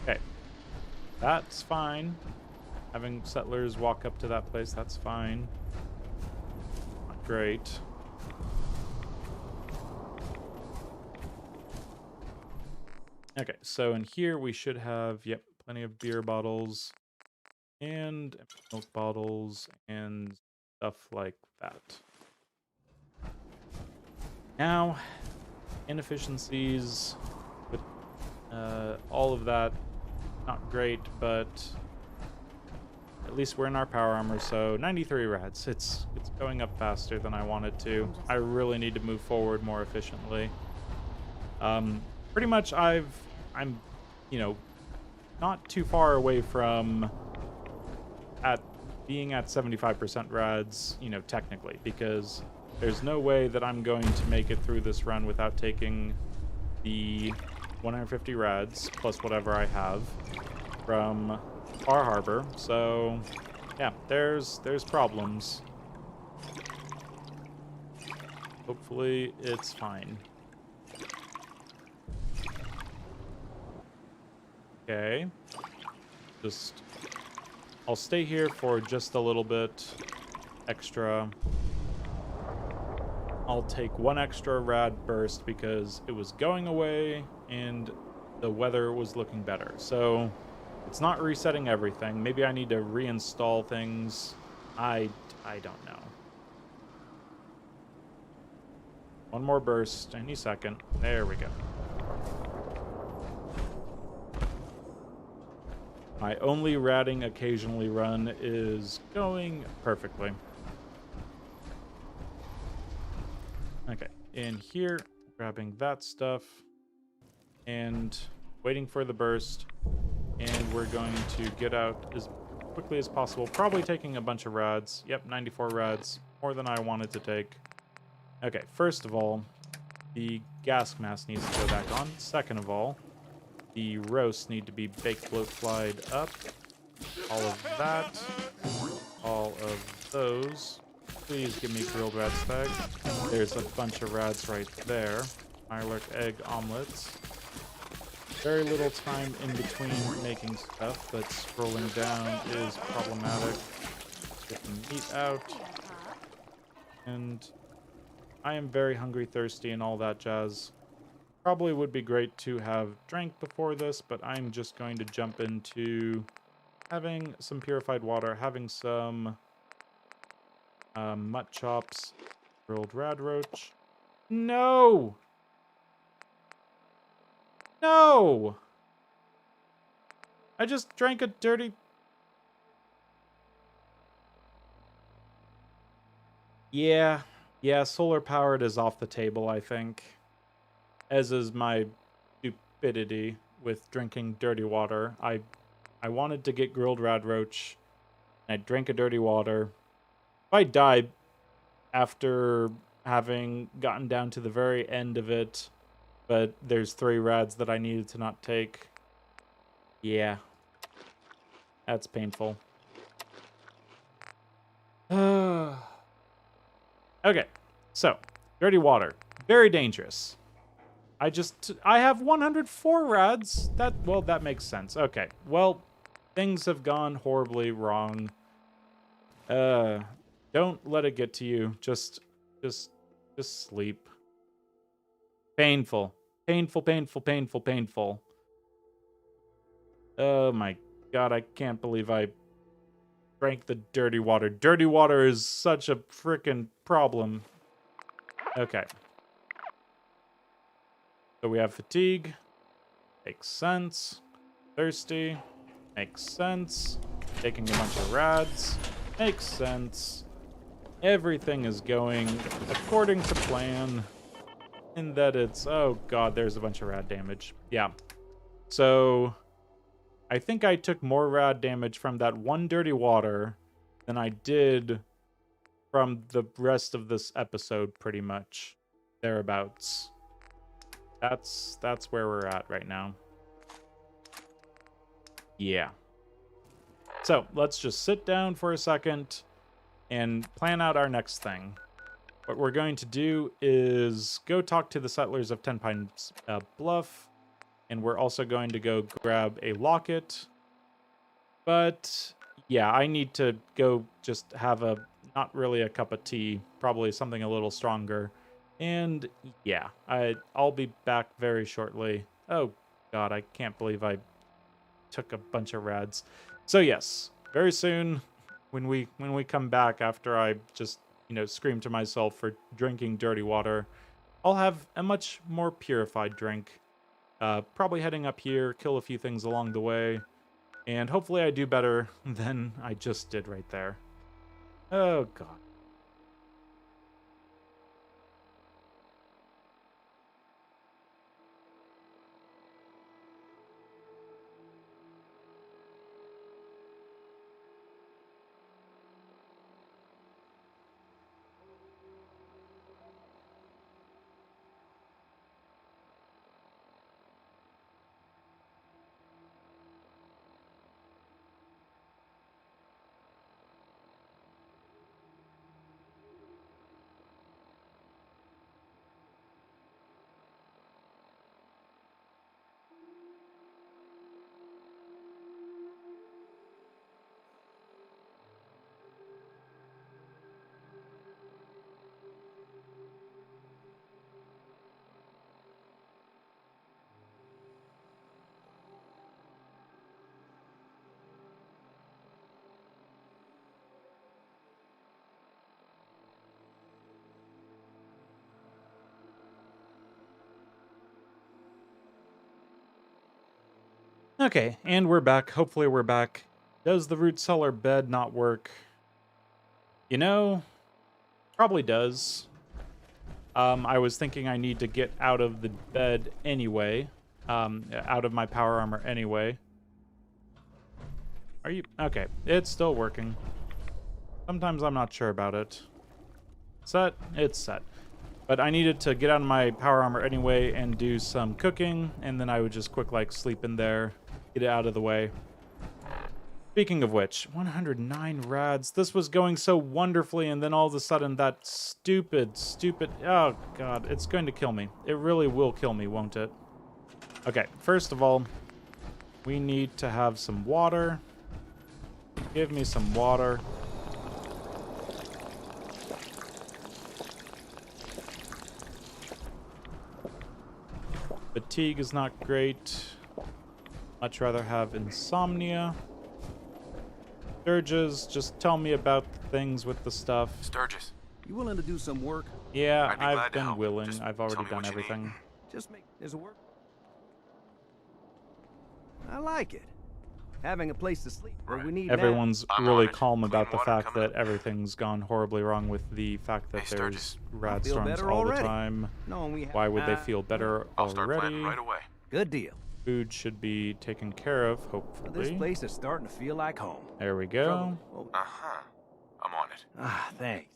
Okay. That's fine. Having settlers walk up to that place, that's fine. Not great. Okay, so in here we should have, yep, plenty of beer bottles and milk bottles and stuff like that. Now, inefficiencies with all of that, not great, but at least we're in our power armor, so 93 rads. It's going up faster than I wanted to. I really need to move forward more efficiently. Pretty much I'm, you know, not too far away from being at 75% rads, you know, technically, because there's no way that I'm going to make it through this run without taking the 150 rads plus whatever I have from Bar Harbor. So yeah, there's problems. Hopefully it's fine. Okay. I'll stay here for just a little bit extra. I'll take one extra rad burst because it was going away and the weather was looking better. So it's not resetting everything. Maybe I need to reinstall things. I don't know. One more burst any second. There we go. My only ratting occasionally run is going perfectly. Okay, in here, grabbing that stuff and waiting for the burst. And we're going to get out as quickly as possible. Probably taking a bunch of rads. Yep, 94 rads. More than I wanted to take. Okay, first of all, the gas mask needs to go back on. Second of all, the roasts need to be baked float flied up. All of that. All of those. Please give me grilled rad spag. There's a bunch of rads right there. Mirelurk egg omelets. Very little time in between making stuff, but scrolling down is problematic. Get the meat out. And I am very hungry, thirsty, and all that jazz. Probably would be great to have drank before this, but I'm just going to jump into having some purified water, having some mutt chops, grilled rad roach. No! No! I just drank a dirty... Yeah, solar powered is off the table, I think. As is my stupidity with drinking dirty water. I wanted to get grilled rad roach, and I drank a dirty water. If I die after having gotten down to the very end of it, but there's 3 rads that I needed to not take. Yeah. That's painful. Okay, so, dirty water. Very dangerous. I have 104 rads. That makes sense. Okay, well, things have gone horribly wrong. Don't let it get to you. Just sleep. Painful. Painful. Oh my god, I can't believe I drank the dirty water. Dirty water is such a frickin' problem. Okay. So we have fatigue. Makes sense. Thirsty. Makes sense. Taking a bunch of rads. Makes sense. Everything is going according to plan. In that it's... Oh god, there's a bunch of rad damage. Yeah. So... I think I took more rad damage from that one dirty water than I did from the rest of this episode, pretty much. Thereabouts. That's where we're at right now. Yeah. So, let's just sit down for a second and plan out our next thing. What we're going to do is go talk to the settlers of Ten Pines Bluff, and we're also going to go grab a locket. But, yeah, I need to go just have not really a cup of tea, probably something a little stronger. And, yeah, I'll be back very shortly. Oh, God, I can't believe I took a bunch of rads. So, yes, very soon, when we come back after I just, scream to myself for drinking dirty water, I'll have a much more purified drink. Probably heading up here, kill a few things along the way, and hopefully I do better than I just did right there. Oh, God. Okay, and we're back. Hopefully we're back. Does the root cellar bed not work? Probably does. I was thinking I need to get out of the bed anyway. Out of my power armor anyway. Are you... Okay, it's still working. Sometimes I'm not sure about it. Set? It's set. But I needed to get out of my power armor anyway and do some cooking, and then I would just quick, like, sleep in there, get it out of the way. Speaking of which, 109 rads. This was going so wonderfully, and then all of a sudden that stupid... Oh, God, it's going to kill me. It really will kill me, won't it? Okay, first of all, we need to have some water. Give me some water. Fatigue is not great. Much rather have insomnia. Sturgis, just tell me about the things with the stuff. Sturgis. You willing to do some work? Yeah, I'd be I've glad to been help. willing. Just I've tell already me done what you need. everything. Just make there's a work. I like it. Having a place to sleep. What we need now. Everyone's I'm really on it. calm Clean about the water fact coming that up. everything's gone horribly wrong with the fact that Hey, there's Sturgis. Radstorms better all the already. time. No, we have. Why would they feel better I'll start already? planning right away. Good deal. Food should be taken care of, This hopefully. place is starting to feel like home. There we go. Oh, Uh-huh. I'm on it. thanks.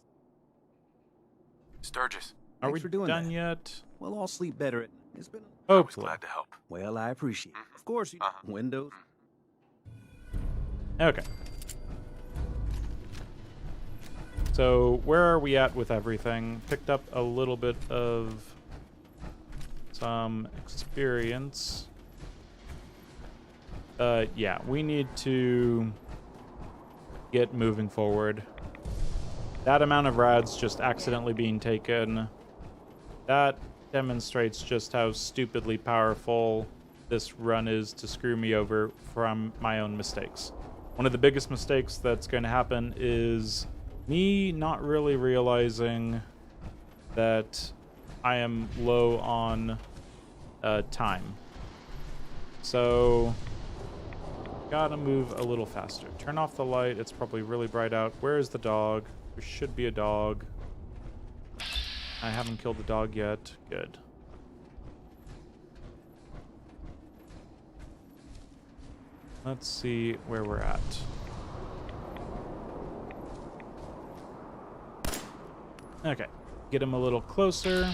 Sturgis. Are Thanks we for doing done that. yet? Well, I'll sleep better. It's been. I was Hopefully. glad to help. Well, I appreciate it. Of course, you know, windows. Okay. So, where are we at with everything? Picked up a little bit of some experience. Yeah, we need to get moving forward. That amount of rads just accidentally being taken, that demonstrates just how stupidly powerful this run is to screw me over from my own mistakes. One of the biggest mistakes that's going to happen is me not really realizing that I am low on time. So, gotta move a little faster. Turn off the light. It's probably really bright out. Where is the dog? There should be a dog. I haven't killed the dog yet. Good. Let's see where we're at. Okay. Get him a little closer.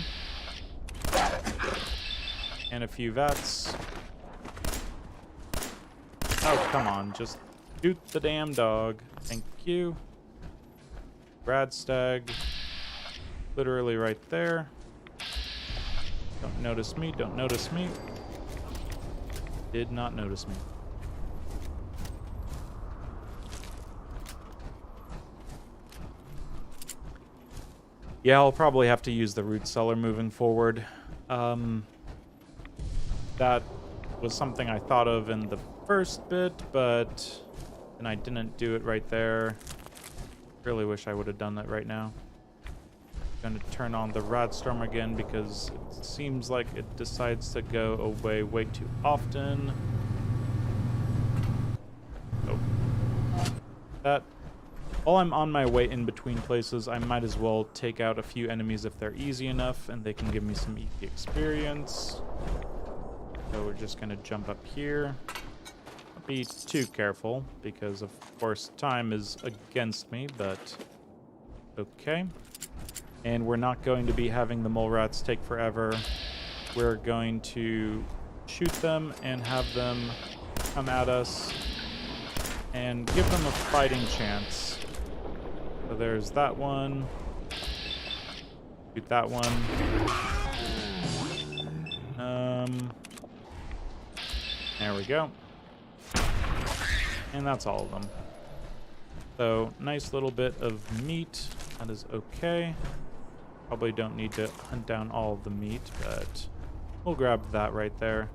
And a few vats. Oh, come on. Just shoot the damn dog. Thank you. Brad Stag. Literally right there. Don't notice me. Don't notice me. Did not notice me. Yeah, I'll probably have to use the root cellar moving forward. That was something I thought of in the first bit, but then I didn't do it right there. Really wish I would have done that right now. I'm going to turn on the Radstorm again because it seems like it decides to go away way too often. Oh. That. While I'm on my way in between places, I might as well take out a few enemies if they're easy enough and they can give me some easy experience. So we're just going to jump up here. Don't be too careful because, of course, time is against me, but okay. And we're not going to be having the mole rats take forever. We're going to shoot them and have them come at us and give them a fighting chance. So there's that one. Shoot that one. There we go. And that's all of them. So, nice little bit of meat. That is okay. Probably don't need to hunt down all of the meat, but we'll grab that right there.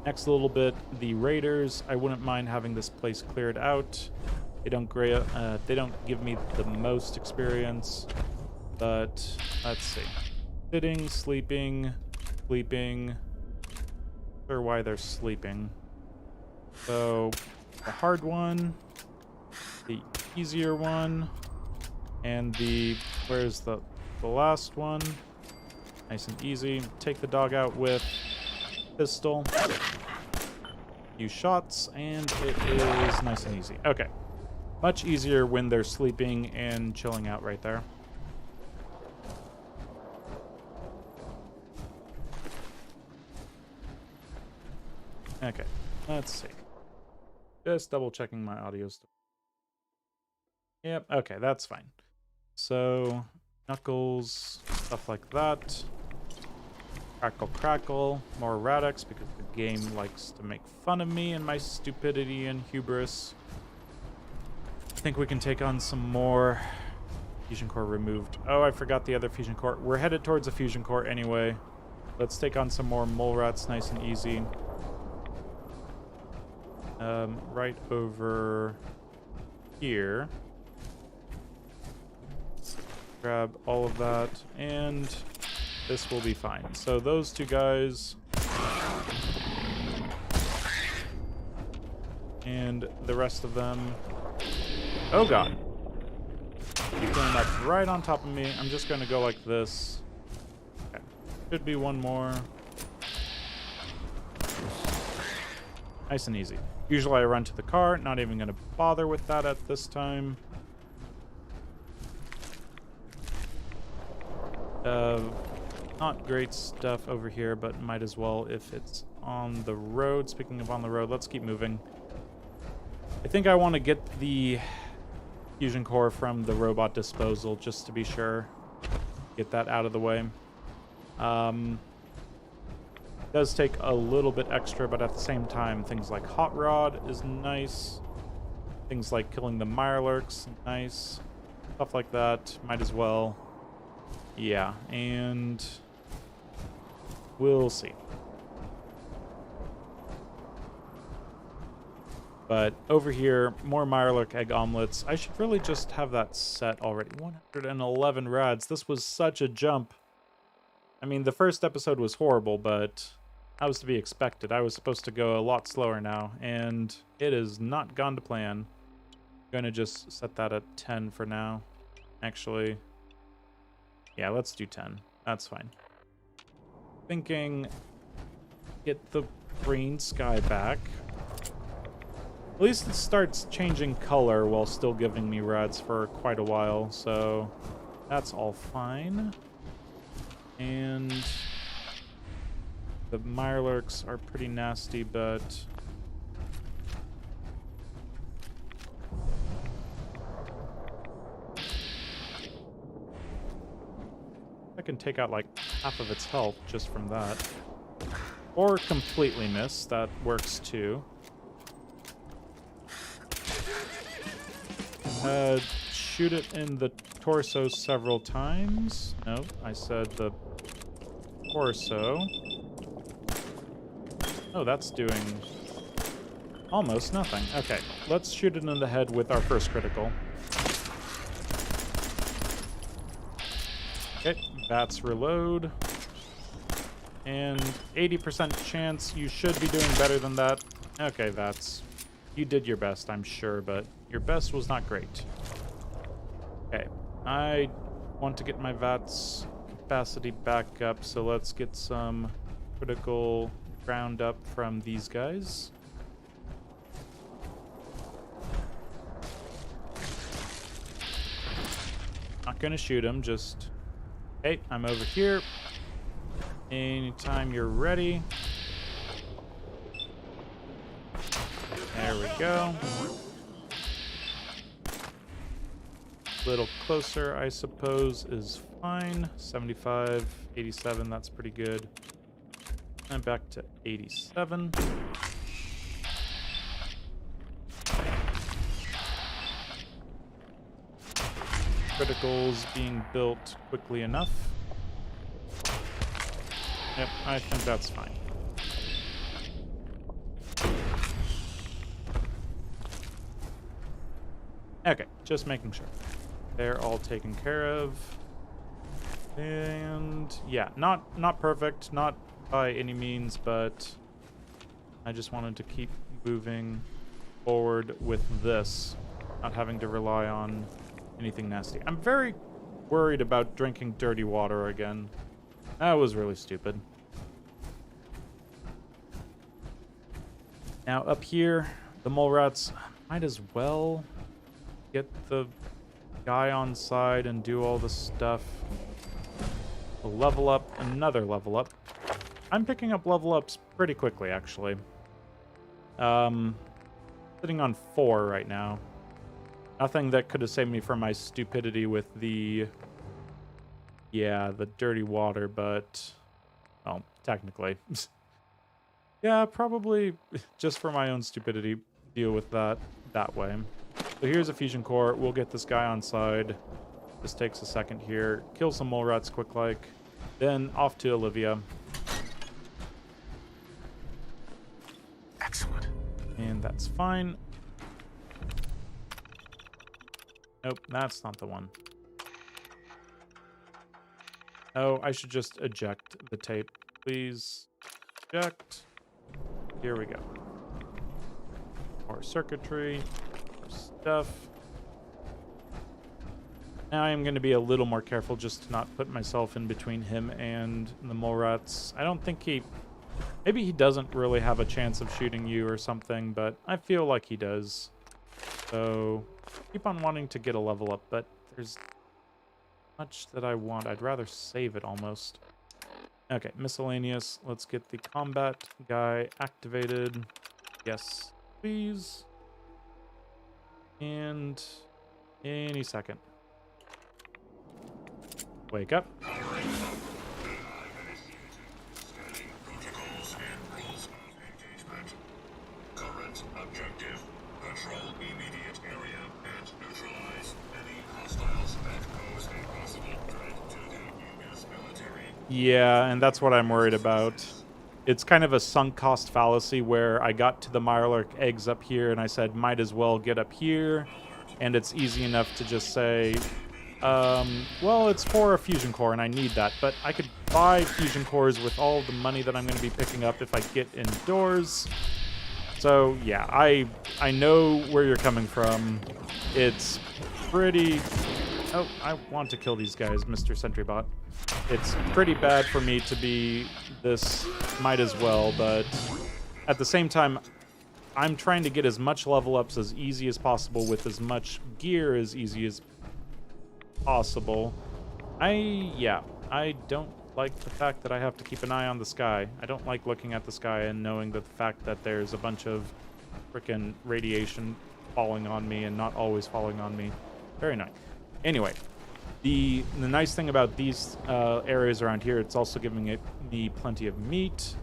Next little bit, the raiders. I wouldn't mind having this place cleared out. They don't give me the most experience, but let's see. Sitting, sleeping, sleeping. Not sure why they're sleeping. So the hard one, the easier one, and where's the last one? Nice and easy. Take the dog out with pistol. few shots, and it is nice and easy. Okay. Much easier when they're sleeping and chilling out right there. Okay, let's see. Just double checking my audio stuff. Yep, okay, that's fine. So, Knuckles, stuff like that. Crackle, crackle. More Rad-X because the game likes to make fun of me and my stupidity and hubris. I think we can take on some more. Fusion core removed. Oh, I forgot the other fusion core. We're headed towards a fusion core anyway. Let's take on some more mole rats, nice and easy. Right over here. Grab all of that, and this will be fine. So those two guys, and the rest of them. Oh god. Keep going up right on top of me. I'm just going to go like this. Okay. Should be one more. Nice and easy. Usually I run to the car. Not even going to bother with that at this time. Not great stuff over here, but might as well if it's on the road. Speaking of on the road, let's keep moving. I think I want to get the fusion core from the robot disposal just to be sure. Get that out of the way. Does take a little bit extra, but at the same time, things like Hot Rod is nice. Things like killing the Mirelurks, nice. Stuff like that, might as well. Yeah, and we'll see. But over here, more Mirelurk egg omelets. I should really just have that set already. 111 rads. This was such a jump. I mean, the first episode was horrible, but that was to be expected. I was supposed to go a lot slower now, and it has not gone to plan. I'm going to just set that at 10 for now. Actually, yeah, let's do 10. That's fine. Thinking, get the green sky back. At least it starts changing color while still giving me rads for quite a while, so that's all fine. And the Mirelurks are pretty nasty, but I can take out like half of its health just from that. Or completely miss, that works too. Shoot it in the torso several times. No, I said the torso. Oh, that's doing almost nothing. Okay, let's shoot it in the head with our first critical. Okay, that's reload. And 80% chance you should be doing better than that. Okay, that's... You did your best, I'm sure, but your best was not great. Okay, I want to get my VATS capacity back up, so let's get some critical ground up from these guys. Not gonna shoot him, just... Hey, I'm over here. Anytime you're ready. There we go. A little closer, I suppose, is fine. 75, 87, that's pretty good. And back to 87. Criticals being built quickly enough. Yep, I think that's fine. Okay, just making sure. They're all taken care of. And yeah, not perfect, not by any means, but I just wanted to keep moving forward with this, not having to rely on anything nasty. I'm very worried about drinking dirty water again. That was really stupid. Now up here, the mole rats might as well get the guy on side and do all the stuff. A level up, another level up. I'm picking up level ups pretty quickly, actually. Sitting on 4 right now. Nothing that could have saved me from my stupidity with the... Yeah, the dirty water, but... Well, technically. Yeah, probably just for my own stupidity, deal with that way. So here's a fusion core. We'll get this guy on side. This takes a second here. Kill some mole rats quick like. Then off to Olivia. Excellent. And that's fine. Nope, that's not the one. Oh, I should just eject the tape. Please eject. Here we go. More circuitry, more stuff. Now I am going to be a little more careful just to not put myself in between him and the mole rats. I don't think he... Maybe he doesn't really have a chance of shooting you or something, but I feel like he does. So, keep on wanting to get a level up, but there's much that I want. I'd rather save it almost. Okay, miscellaneous. Let's get the combat guy activated. Yes, please. And any second. Wake up. Current objective: control immediate area and neutralize any hostiles that pose a possible threat to the U.S. military. Yeah, and that's what I'm worried about. It's kind of a sunk cost fallacy where I got to the Mirelurk eggs up here and I said, might as well get up here. And it's easy enough to just say, well, it's for a fusion core and I need that. But I could buy fusion cores with all the money that I'm going to be picking up if I get indoors. So, yeah, I know where you're coming from. It's pretty... Oh, I want to kill these guys, Mr. Sentrybot. It's pretty bad for me to be this might as well, but at the same time, I'm trying to get as much level ups as easy as possible with as much gear as easy as possible. I don't like the fact that I have to keep an eye on the sky. I don't like looking at the sky and knowing that the fact that there's a bunch of frickin' radiation falling on me and not always falling on me. Very nice. Anyway, the nice thing about these areas around here, it's also giving me plenty of meat.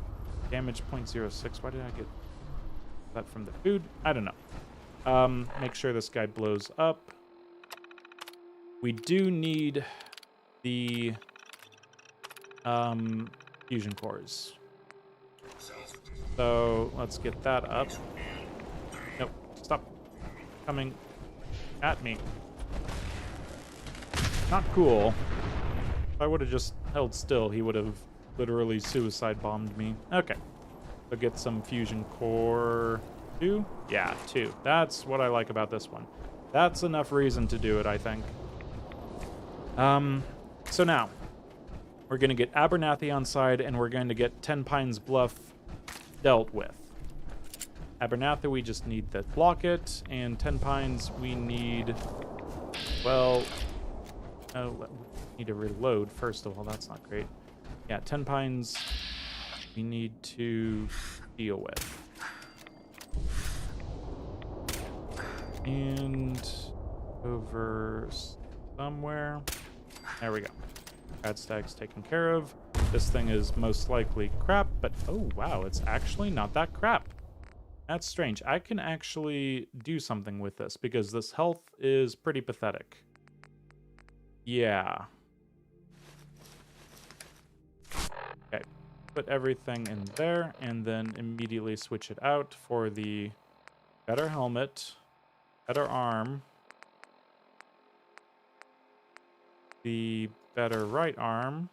Damage 0.06. Why did I get that from the food? I don't know. Make sure this guy blows up. We do need the fusion cores. So let's get that up. Nope, stop coming at me. Not cool. If I would have just held still, he would have literally suicide bombed me. Okay. So get some fusion core. 2? Yeah, 2. That's what I like about this one. That's enough reason to do it, I think. So now, we're going to get Abernathy on side, and we're going to get Ten Pines Bluff dealt with. Abernathy, we just need to block it, and Ten Pines, we need, well, we need to reload, first of all. That's not great. Yeah, Ten Pines, we need to deal with. And over somewhere. There we go. Radstag's taken care of. This thing is most likely crap, but oh wow, it's actually not that crap. That's strange. I can actually do something with this because this health is pretty pathetic. Yeah. Okay. Put everything in there and then immediately switch it out for the better helmet, better arm, the better right arm.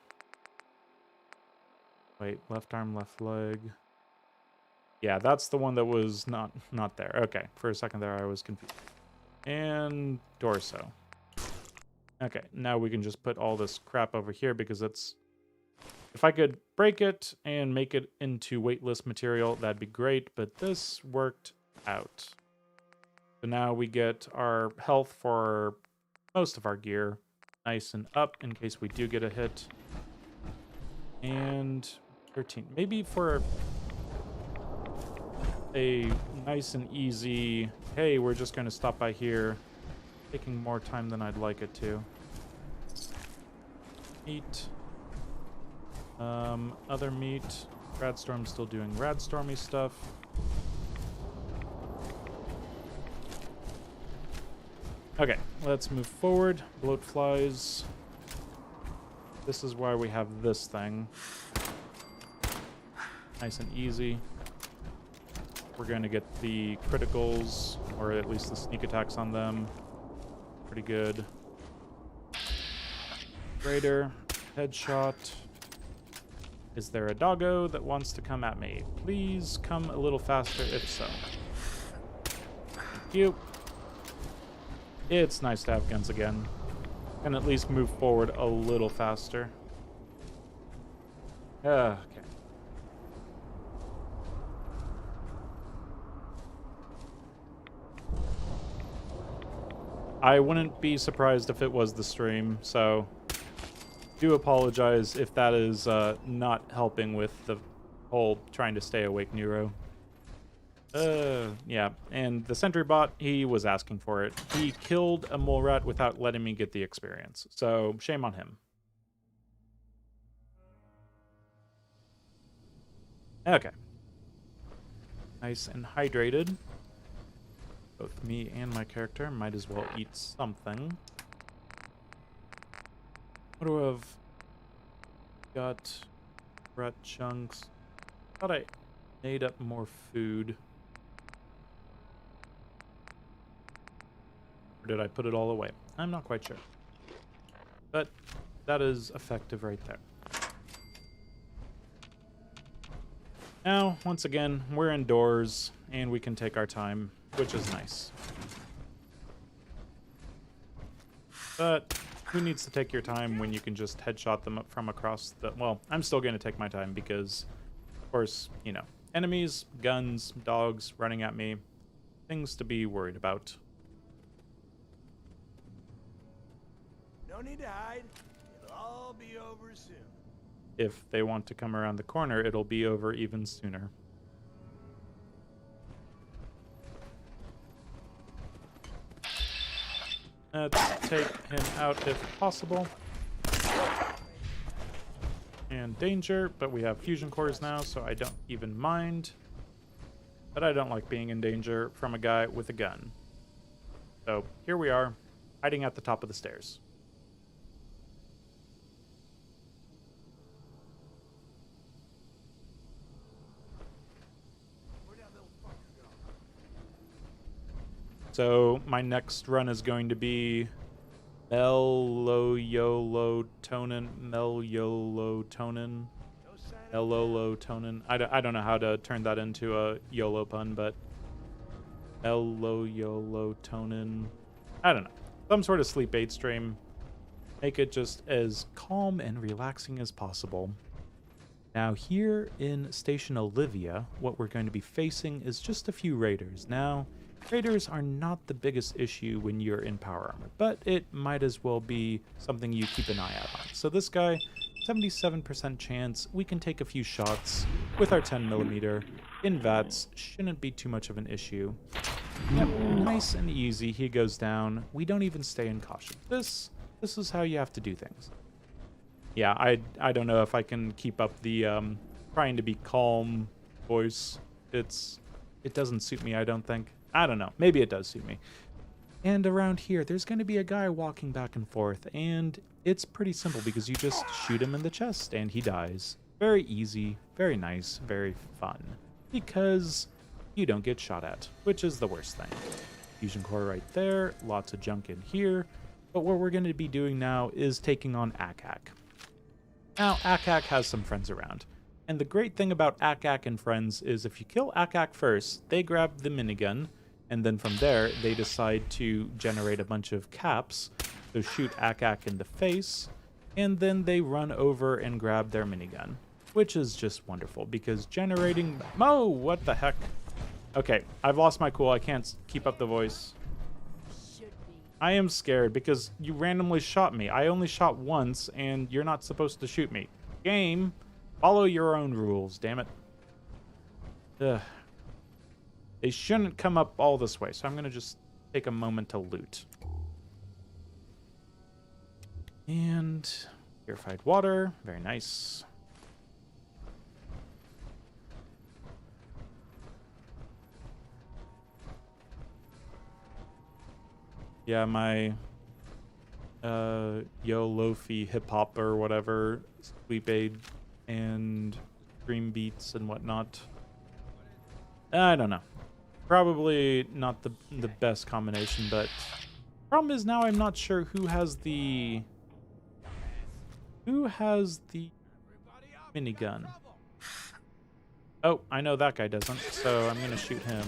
Wait, left arm, left leg. Yeah, that's the one that was not there. Okay, for a second there I was confused. And torso. Okay, now we can just put all this crap over here because it's If I could break it and make it into weightless material, that'd be great, but this worked out. So now we get our health for most of our gear nice and up in case we do get a hit. And 13. Maybe for a nice and easy, hey, we're just going to stop by here, taking more time than I'd like it to. Meat. Other meat. Radstorm's still doing Radstormy stuff. Okay, let's move forward. Bloat flies. This is why we have this thing. Nice and easy. We're going to get the criticals, or at least the sneak attacks on them. Pretty good. Raider, headshot. Is there a doggo that wants to come at me? Please come a little faster if so. Thank you. It's nice to have guns again. Can at least move forward a little faster. Okay. I wouldn't be surprised if it was the stream, so do apologize if that is not helping with the whole trying to stay awake neuro. Yeah, and the sentry bot, he was asking for it. He killed a mole rat without letting me get the experience, so shame on him. Okay. Nice and hydrated. Both me and my character might as well eat something. What do I have? Got rat chunks. Thought I made up more food. Or did I put it all away? I'm not quite sure. But that is effective right there. Now, once again, we're indoors and we can take our time, which is nice. But who needs to take your time when you can just headshot them up from across the... Well, I'm still going to take my time because, of course, you know, enemies, guns, dogs running at me, things to be worried about. No need to hide. It'll all be over soon. If they want to come around the corner, it'll be over even sooner. Let's take him out if possible. And danger, but we have fusion cores now, so I don't even mind. But I don't like being in danger from a guy with a gun. So here we are, hiding at the top of the stairs. So my next run is going to be Meloloyotonin. I don't know how to turn that into a YOLO pun, but Meloyolotonin. I don't know. Some sort of sleep aid stream. Make it just as calm and relaxing as possible. Now here in Station Olivia, what we're going to be facing is just a few raiders. Now, raiders are not the biggest issue when you're in power armor, but it might as well be something you keep an eye out on. So this guy, 77% chance we can take a few shots with our 10mm. In VATS, shouldn't be too much of an issue. Yep, nice and easy, he goes down. We don't even stay in caution. This is how you have to do things. Yeah, I don't know if I can keep up the trying to be calm voice. It doesn't suit me, I don't think. I don't know. Maybe it does suit me. And around here, there's going to be a guy walking back and forth, and it's pretty simple because you just shoot him in the chest and he dies. Very easy, very nice, very fun. Because you don't get shot at, which is the worst thing. Fusion core right there, lots of junk in here. But what we're going to be doing now is taking on Akak. Now, Akak has some friends around. And the great thing about Akak and friends is if you kill Akak first, they grab the minigun, and then from there, they decide to generate a bunch of caps. So shoot Akak in the face, and then they run over and grab their minigun, which is just wonderful because generating... Oh, what the heck? Okay, I've lost my cool. I can't keep up the voice. I am scared because you randomly shot me. I only shot once, and you're not supposed to shoot me. Game, follow your own rules, damn it. Ugh. They shouldn't come up all this way, so I'm going to just take a moment to loot. And purified water, very nice. Yeah, my Yo-Lofi hip-hop or whatever, sleep aid and dream beats and whatnot. I don't know. Probably not the best combination, but problem is now I'm not sure who has the minigun. Oh, I know that guy doesn't, so I'm gonna shoot him.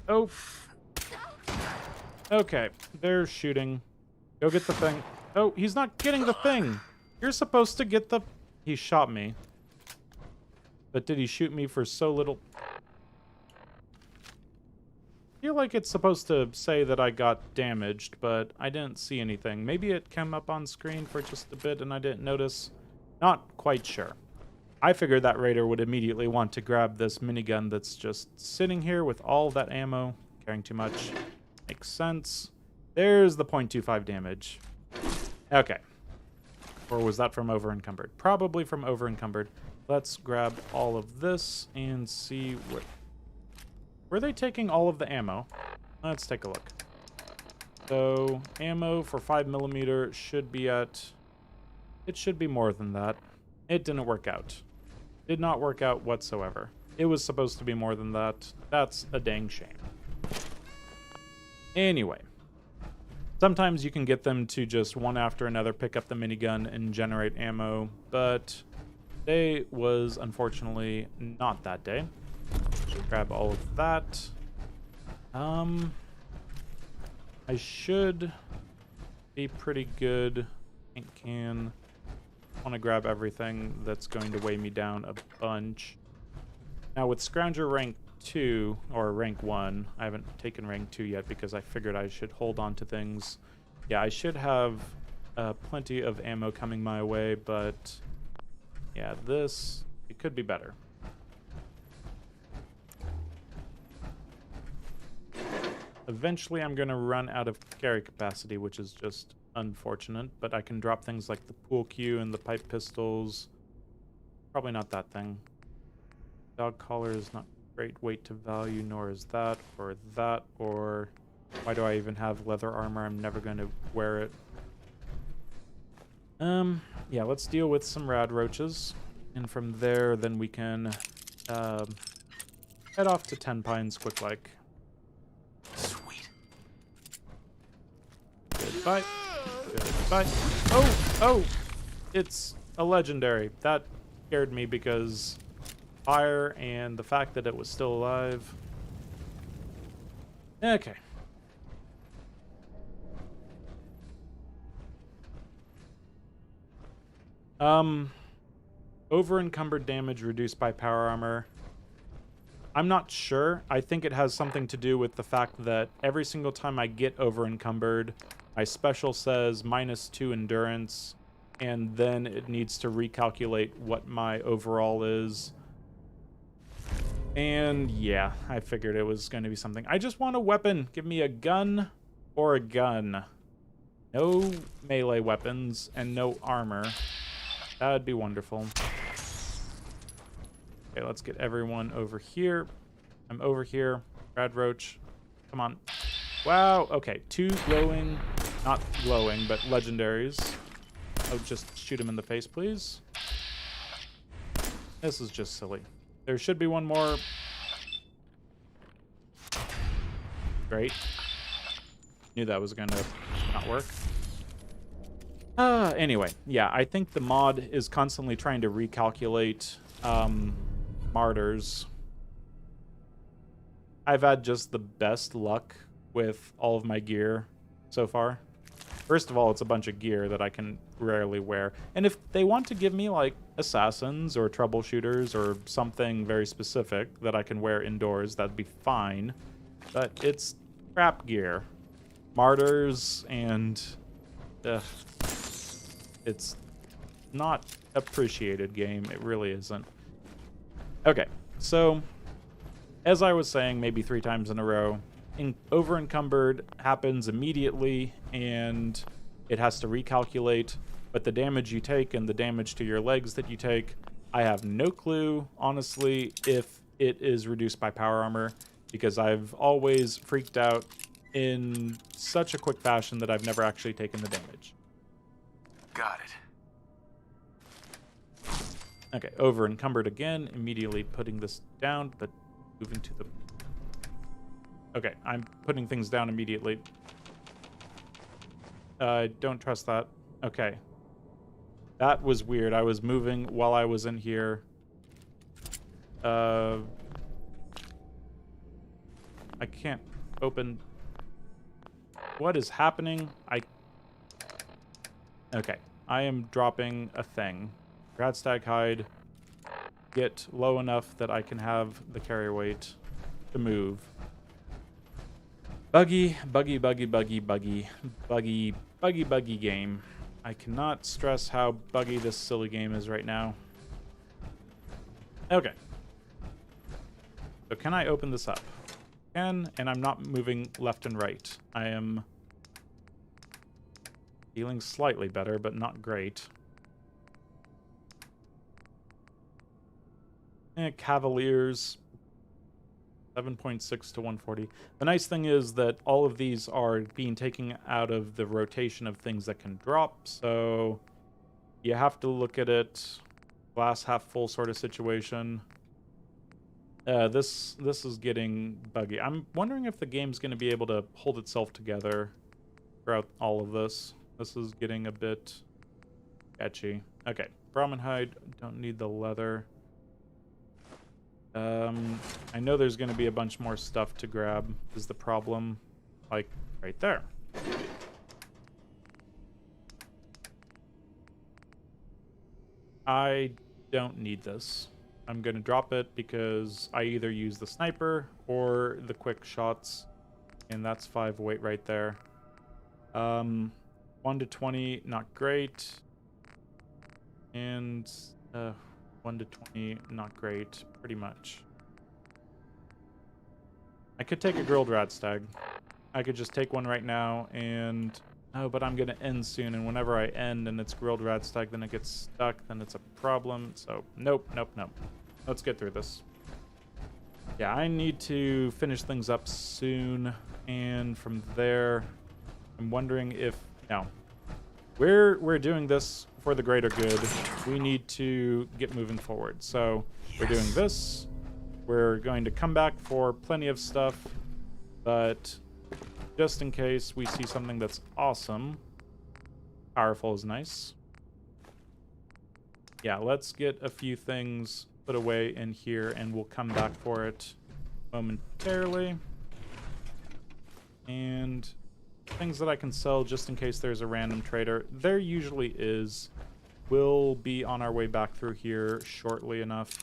Oh. Okay, they're shooting. Go get the thing. Oh, he's not getting the thing. You're supposed to get the... He shot me. But did he shoot me for so little? I feel like it's supposed to say that I got damaged, but I didn't see anything. Maybe it came up on screen for just a bit and I didn't notice. Not quite sure. I figured that raider would immediately want to grab this minigun that's just sitting here with all that ammo. Carrying too much. Makes sense. There's the 0.25 damage. Okay. Or was that from over-encumbered? Probably from over-encumbered. Let's grab all of this and see what... Were they taking all of the ammo? Let's take a look. So, ammo for 5mm should be at... It should be more than that. It didn't work out. Did not work out whatsoever. It was supposed to be more than that. That's a dang shame. Anyway. Sometimes you can get them to just one after another pick up the minigun and generate ammo, but today was unfortunately not that day. Grab all of that. I should be pretty good. Paint can. Want to grab everything that's going to weigh me down a bunch. Now with Scrounger rank 2 or rank 1, I haven't taken rank 2 yet because I figured I should hold on to things. Yeah, I should have plenty of ammo coming my way, but yeah, it could be better. Eventually I'm going to run out of carry capacity, which is just unfortunate, but I can drop things like the pool cue and the pipe pistols. Probably not that thing. Dog collar is not great weight to value, nor is that, or that, or why do I even have leather armor? I'm never going to wear it. Yeah, let's deal with some rad roaches, and from there, then we can head off to 10 Pines quick like. Sweet. Goodbye. Goodbye. Oh! It's a legendary. That scared me because fire and the fact that it was still alive. Okay. Over-encumbered damage reduced by power armor. I'm not sure. I think it has something to do with the fact that every single time I get over-encumbered, my special says -2 endurance, and then it needs to recalculate what my overall is. And yeah, I figured it was going to be something. I just want a weapon. Give me a gun or a gun. No melee weapons and no armor. That'd be wonderful. Okay, let's get everyone over here. I'm over here. Rad Roach. Come on. Wow. Okay, 2 glowing, not glowing, but legendaries. Oh, just shoot him in the face, please. This is just silly. There should be one more. Great. Knew that was going to not work. Anyway, yeah, I think the mod is constantly trying to recalculate martyrs. I've had just the best luck with all of my gear so far. First of all, it's a bunch of gear that I can rarely wear. And if they want to give me, like, assassins or troubleshooters or something very specific that I can wear indoors, that'd be fine. But it's crap gear. Martyrs and... it's not appreciated game. It really isn't. Okay, so... as I was saying, maybe 3 times in a row, over encumbered happens immediately, and it has to recalculate. But the damage you take and the damage to your legs that you take, I have no clue, honestly, if it is reduced by power armor, because I've always freaked out in such a quick fashion that I've never actually taken the damage. Got it. Okay, over encumbered again, immediately putting this down, but moving to the... okay, I'm putting things down immediately. Don't trust that. Okay. That was weird. I was moving while I was in here. I can't open... what is happening? Okay. I am dropping a thing. Radstag hide. Get low enough that I can have the carry weight to move. Buggy game. I cannot stress how buggy this silly game is right now. Okay. So can I open this up? Can, and I'm not moving left and right. I am feeling slightly better, but not great. Cavaliers, 7.6 to 140. The nice thing is that all of these are being taken out of the rotation of things that can drop, so you have to look at it glass half full sort of situation. This is getting buggy. I'm wondering if the game's going to be able to hold itself together throughout all of this. This is getting a bit sketchy. Okay, Brahmin hide, don't need the leather. I know there's going to be a bunch more stuff to grab, is the problem. Like, right there. I don't need this. I'm going to drop it because I either use the sniper or the quick shots, and that's 5 weight right there. 1 to 20, not great. And 1 to 20, not great, pretty much. I could take a grilled Radstag. I could just take one right now and... oh, but I'm going to end soon, and whenever I end and it's grilled Radstag, then it gets stuck, then it's a problem. So, nope. Let's get through this. Yeah, I need to finish things up soon, and from there, I'm wondering if... no. We're doing this for the greater good. We need to get moving forward. So we're doing this. We're going to come back for plenty of stuff, but just in case we see something that's awesome, powerful is nice. Yeah, let's get a few things put away in here, and we'll come back for it momentarily. And things that I can sell just in case there's a random trader. There usually is. We'll be on our way back through here shortly enough.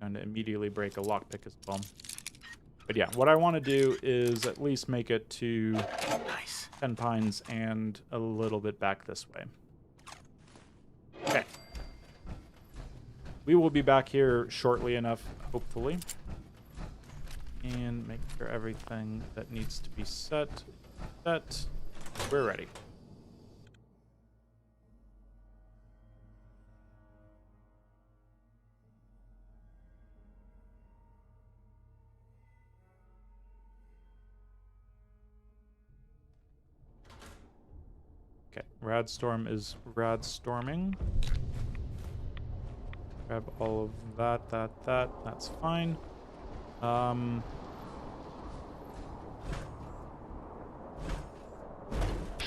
And immediately break a lockpick as well. But yeah, what I want to do is at least make it to Nice. 10 Pines and a little bit back this way. Okay. We will be back here shortly enough, hopefully. And make sure everything that needs to be set. We're ready. Okay, Radstorm is Radstorming. Grab all of that. That's fine.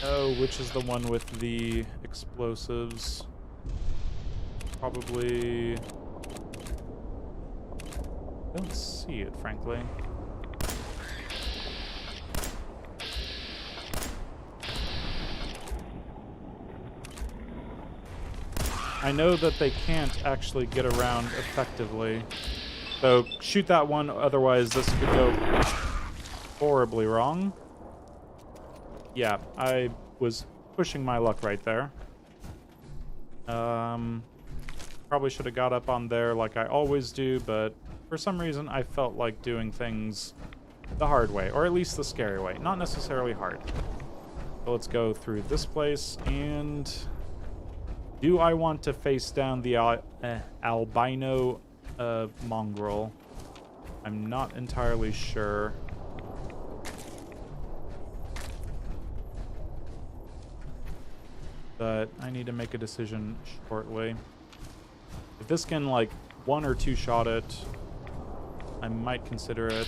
Oh, which is the one with the explosives? Probably... I don't see it, frankly. I know that they can't actually get around effectively. So shoot that one, otherwise this could go horribly wrong. Yeah, I was pushing my luck right there. Probably should have got up on there like I always do, but for some reason I felt like doing things the hard way, or at least the scary way, not necessarily hard. So let's go through this place, and do I want to face down the albino mongrel? I'm not entirely sure. But I need to make a decision shortly. If this can, like, 1 or 2 shot it, I might consider it.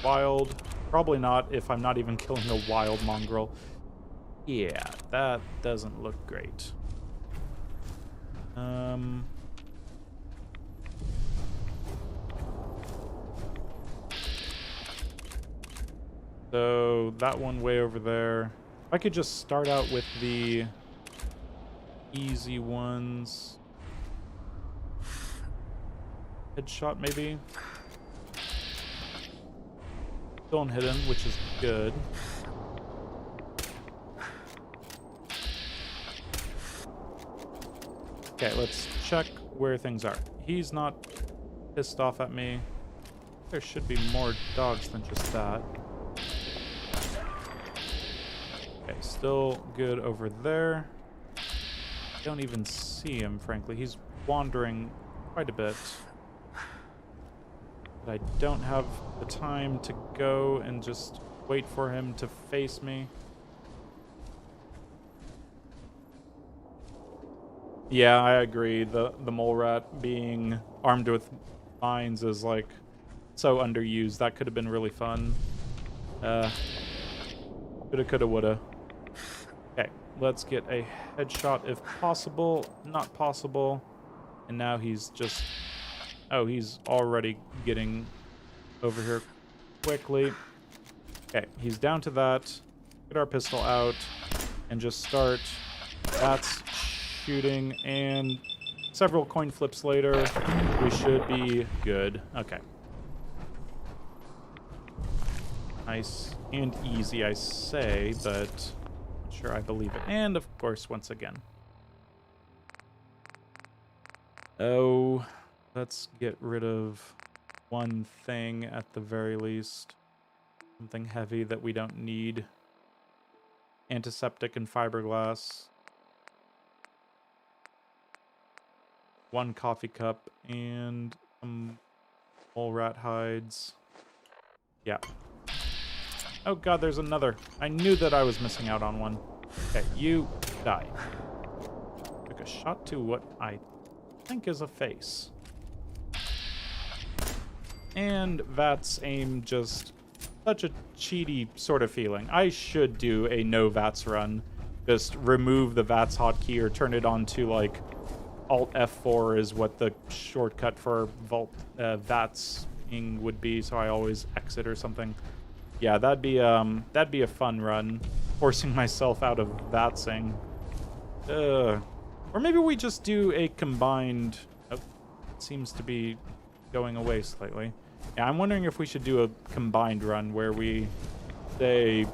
Wild, probably not if I'm not even killing a wild mongrel. Yeah, that doesn't look great. So that one way over there. If I could just start out with the easy ones. Headshot, maybe. Still unhidden, which is good. Okay, let's check where things are. He's not pissed off at me. There should be more dogs than just that. Okay, still good over there. Don't even see him, frankly. He's wandering quite a bit. But I don't have the time to go and just wait for him to face me. Yeah, I agree. The mole rat being armed with mines is like so underused. That could have been really fun. Coulda, woulda. Okay, let's get a headshot if possible. Not possible. And now he's just... Oh, he's already getting over here quickly. Okay, he's down to that. Get our pistol out and just start. That's shooting, and several coin flips later, we should be good. Okay. Nice and easy, I say, but not sure I believe it. And, of course, once again. Oh... Let's get rid of one thing at the very least. Something heavy that we don't need. Antiseptic and fiberglass. 1 coffee cup and some mole rat hides. Yeah. Oh god, there's another. I knew that I was missing out on one. Okay, you die. Took a shot to what I think is a face. And VATS aim, just such a cheaty sort of feeling. I should do a no VATS run. Just remove the VATS hotkey or turn it on to like Alt F4 is what the shortcut for VATS would be, so I always exit or something. Yeah, that'd be a fun run. Forcing myself out of VATSing. Or maybe we just do a combined... Oh, it seems to be going away slightly. Yeah, I'm wondering if we should do a combined run where we say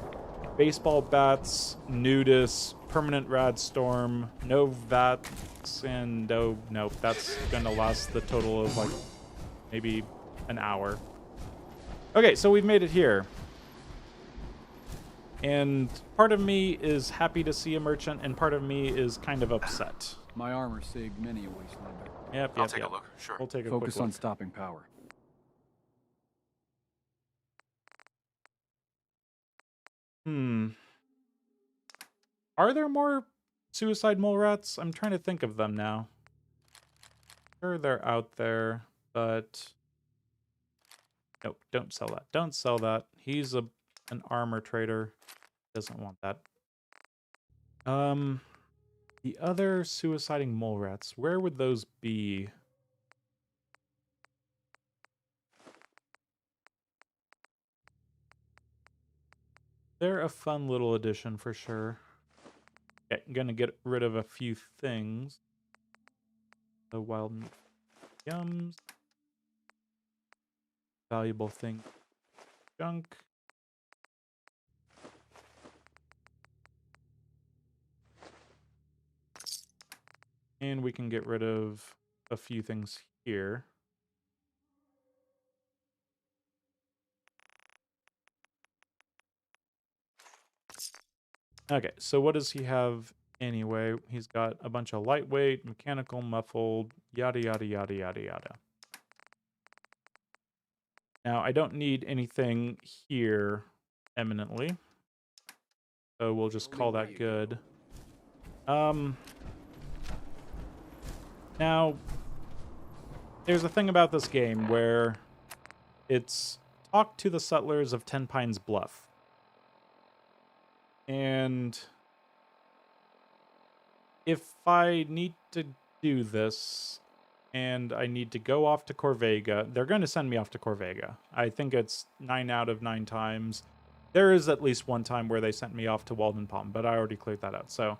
baseball bats, nudist, permanent Radstorm, no VATS, and no, nope, that's gonna last the total of like maybe an hour. Okay, so we've made it here. And part of me is happy to see a merchant, and part of me is kind of upset. My armor saved many a wastelander. Yep, I'll take a look. Sure. We'll take a Focus quick on look. stopping power. Are there more suicide mole rats? I'm trying to think of them now. Sure, they're out there, but... Nope, don't sell that. Don't sell that. He's an armor trader. Doesn't want that. The other suiciding mole rats, where would those be? They're a fun little addition for sure. Okay, I'm gonna get rid of a few things. The wild yums. Valuable thing. Junk. And we can get rid of a few things here. Okay, so what does he have anyway? He's got a bunch of lightweight, mechanical, muffled, yada, yada, yada, yada, yada. Now, I don't need anything here eminently. So we'll just call that good. Now, there's a thing about this game where it's talk to the settlers of Ten Pines Bluff. And if I need to do this and I need to go off to Corvega, they're going to send me off to Corvega. I think it's 9 out of 9 times. There is at least one time where they sent me off to Walden Palm, but I already cleared that out. So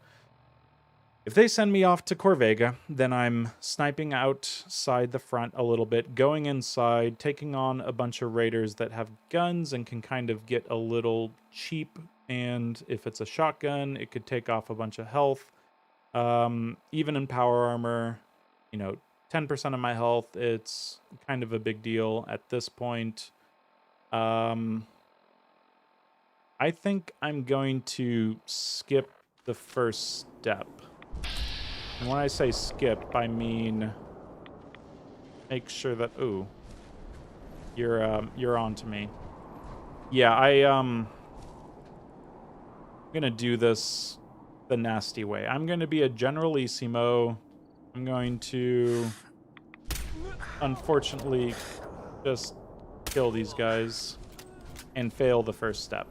if they send me off to Corvega, then I'm sniping outside the front a little bit, going inside, taking on a bunch of raiders that have guns and can kind of get a little cheap. And if it's a shotgun, it could take off a bunch of health. Even in power armor, 10% of my health, it's kind of a big deal at this point. I think I'm going to skip the first step. And when I say skip, I mean make sure that you're on to me. Yeah, I'm gonna do this the nasty way. I'm gonna be a generalissimo. I'm going to unfortunately just kill these guys and fail the first step.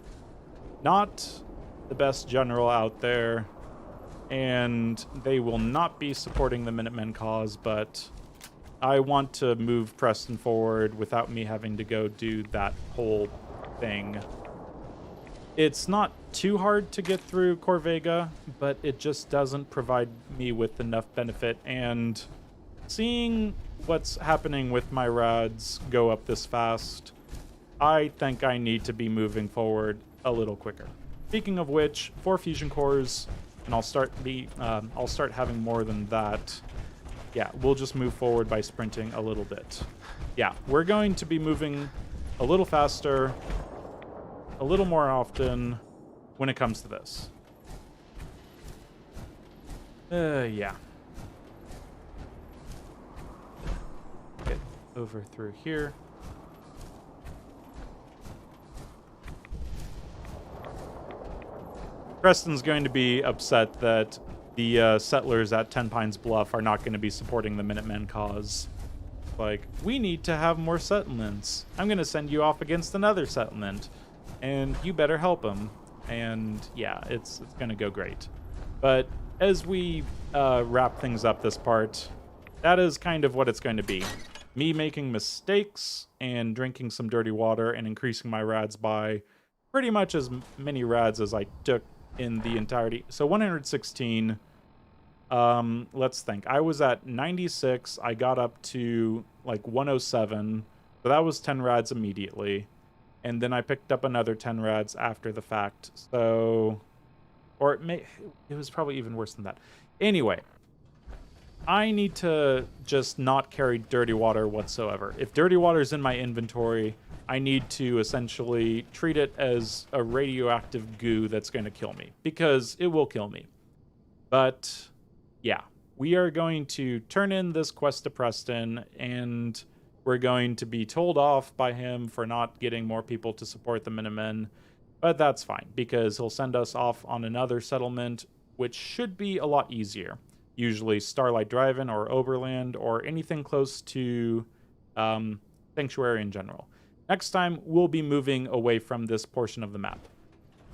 Not the best general out there, and they will not be supporting the Minutemen cause, but I want to move Preston forward without me having to go do that whole thing. It's not too hard to get through Corvega, but it just doesn't provide me with enough benefit, and seeing what's happening with my rads go up this fast, I think I need to be moving forward a little quicker. Speaking of which, 4 fusion cores, and I'll start having more than that. Yeah, we'll just move forward by sprinting a little bit. Yeah, we're going to be moving a little faster, a little more often when it comes to this. Yeah. Get over through here. Preston's going to be upset that the settlers at Ten Pines Bluff are not going to be supporting the Minutemen cause. Like, we need to have more settlements. I'm going to send you off against another settlement, and you better help them. And yeah, it's going to go great. But as we wrap things up this part, that is kind of what it's going to be. Me making mistakes and drinking some dirty water and increasing my rads by pretty much as many rads as I took in the entirety. So 116. Let's think. I was at 96. I got up to like 107. So that was 10 rads immediately. And then I picked up another 10 rads after the fact. So, or it was probably even worse than that. Anyway, I need to just not carry dirty water whatsoever. If dirty water is in my inventory, I need to essentially treat it as a radioactive goo that's going to kill me, because it will kill me. But yeah, we are going to turn in this quest to Preston, and we're going to be told off by him for not getting more people to support the Minutemen. But that's fine, because he'll send us off on another settlement, which should be a lot easier. Usually Starlight Drive-In or Oberland or anything close to Sanctuary in general. Next time, we'll be moving away from this portion of the map.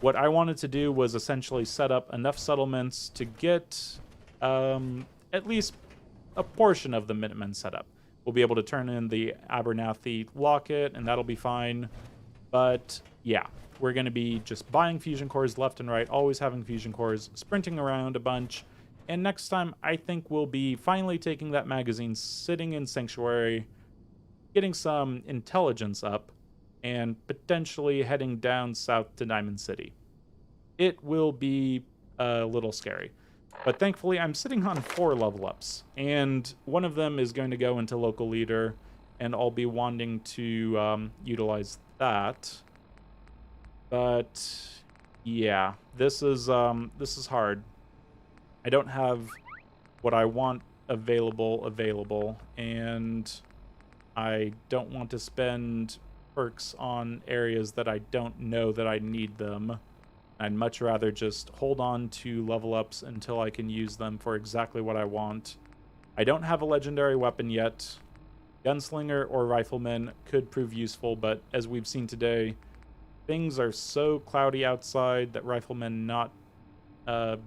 What I wanted to do was essentially set up enough settlements to get at least a portion of the Minutemen set up. We'll be able to turn in the Abernathy locket, and that'll be fine. But yeah, we're going to be just buying fusion cores left and right, always having fusion cores, sprinting around a bunch, And next time, I think we'll be finally taking that magazine, sitting in Sanctuary, getting some intelligence up, and potentially heading down south to Diamond City. It will be a little scary. But thankfully, I'm sitting on 4 level ups, and one of them is going to go into local leader, and I'll be wanting to utilize that. But yeah, this is hard. I don't have what I want available, and I don't want to spend perks on areas that I don't know that I need them. I'd much rather just hold on to level ups until I can use them for exactly what I want. I don't have a legendary weapon yet. Gunslinger or Rifleman could prove useful, but as we've seen today, things are so cloudy outside that Rifleman not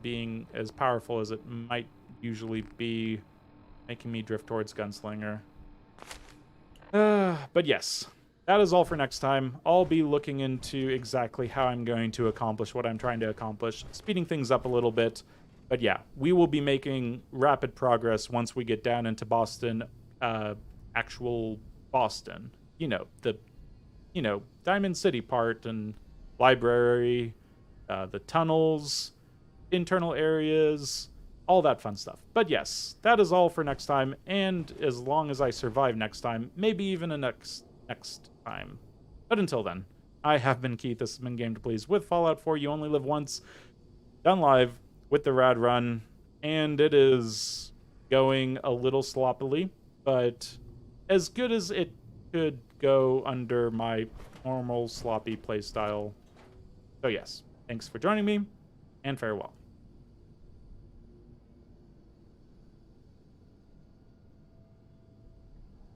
being as powerful as it might usually be, making me drift towards Gunslinger. But yes, that is all for next time. I'll be looking into exactly how I'm going to accomplish what I'm trying to accomplish, speeding things up a little bit. But yeah, we will be making rapid progress once we get down into Boston, actual Boston. Diamond City part and library, the tunnels, internal areas, all that fun stuff. But yes, that is all for next time, and as long as I survive next time, maybe even a next time. But until then, I have been Keith. This has been Game to Please with Fallout 4 You Only Live Once, done live with the Rad Run, and it is going a little sloppily, but as good as it could go under my normal sloppy playstyle. So yes, thanks for joining me, and farewell.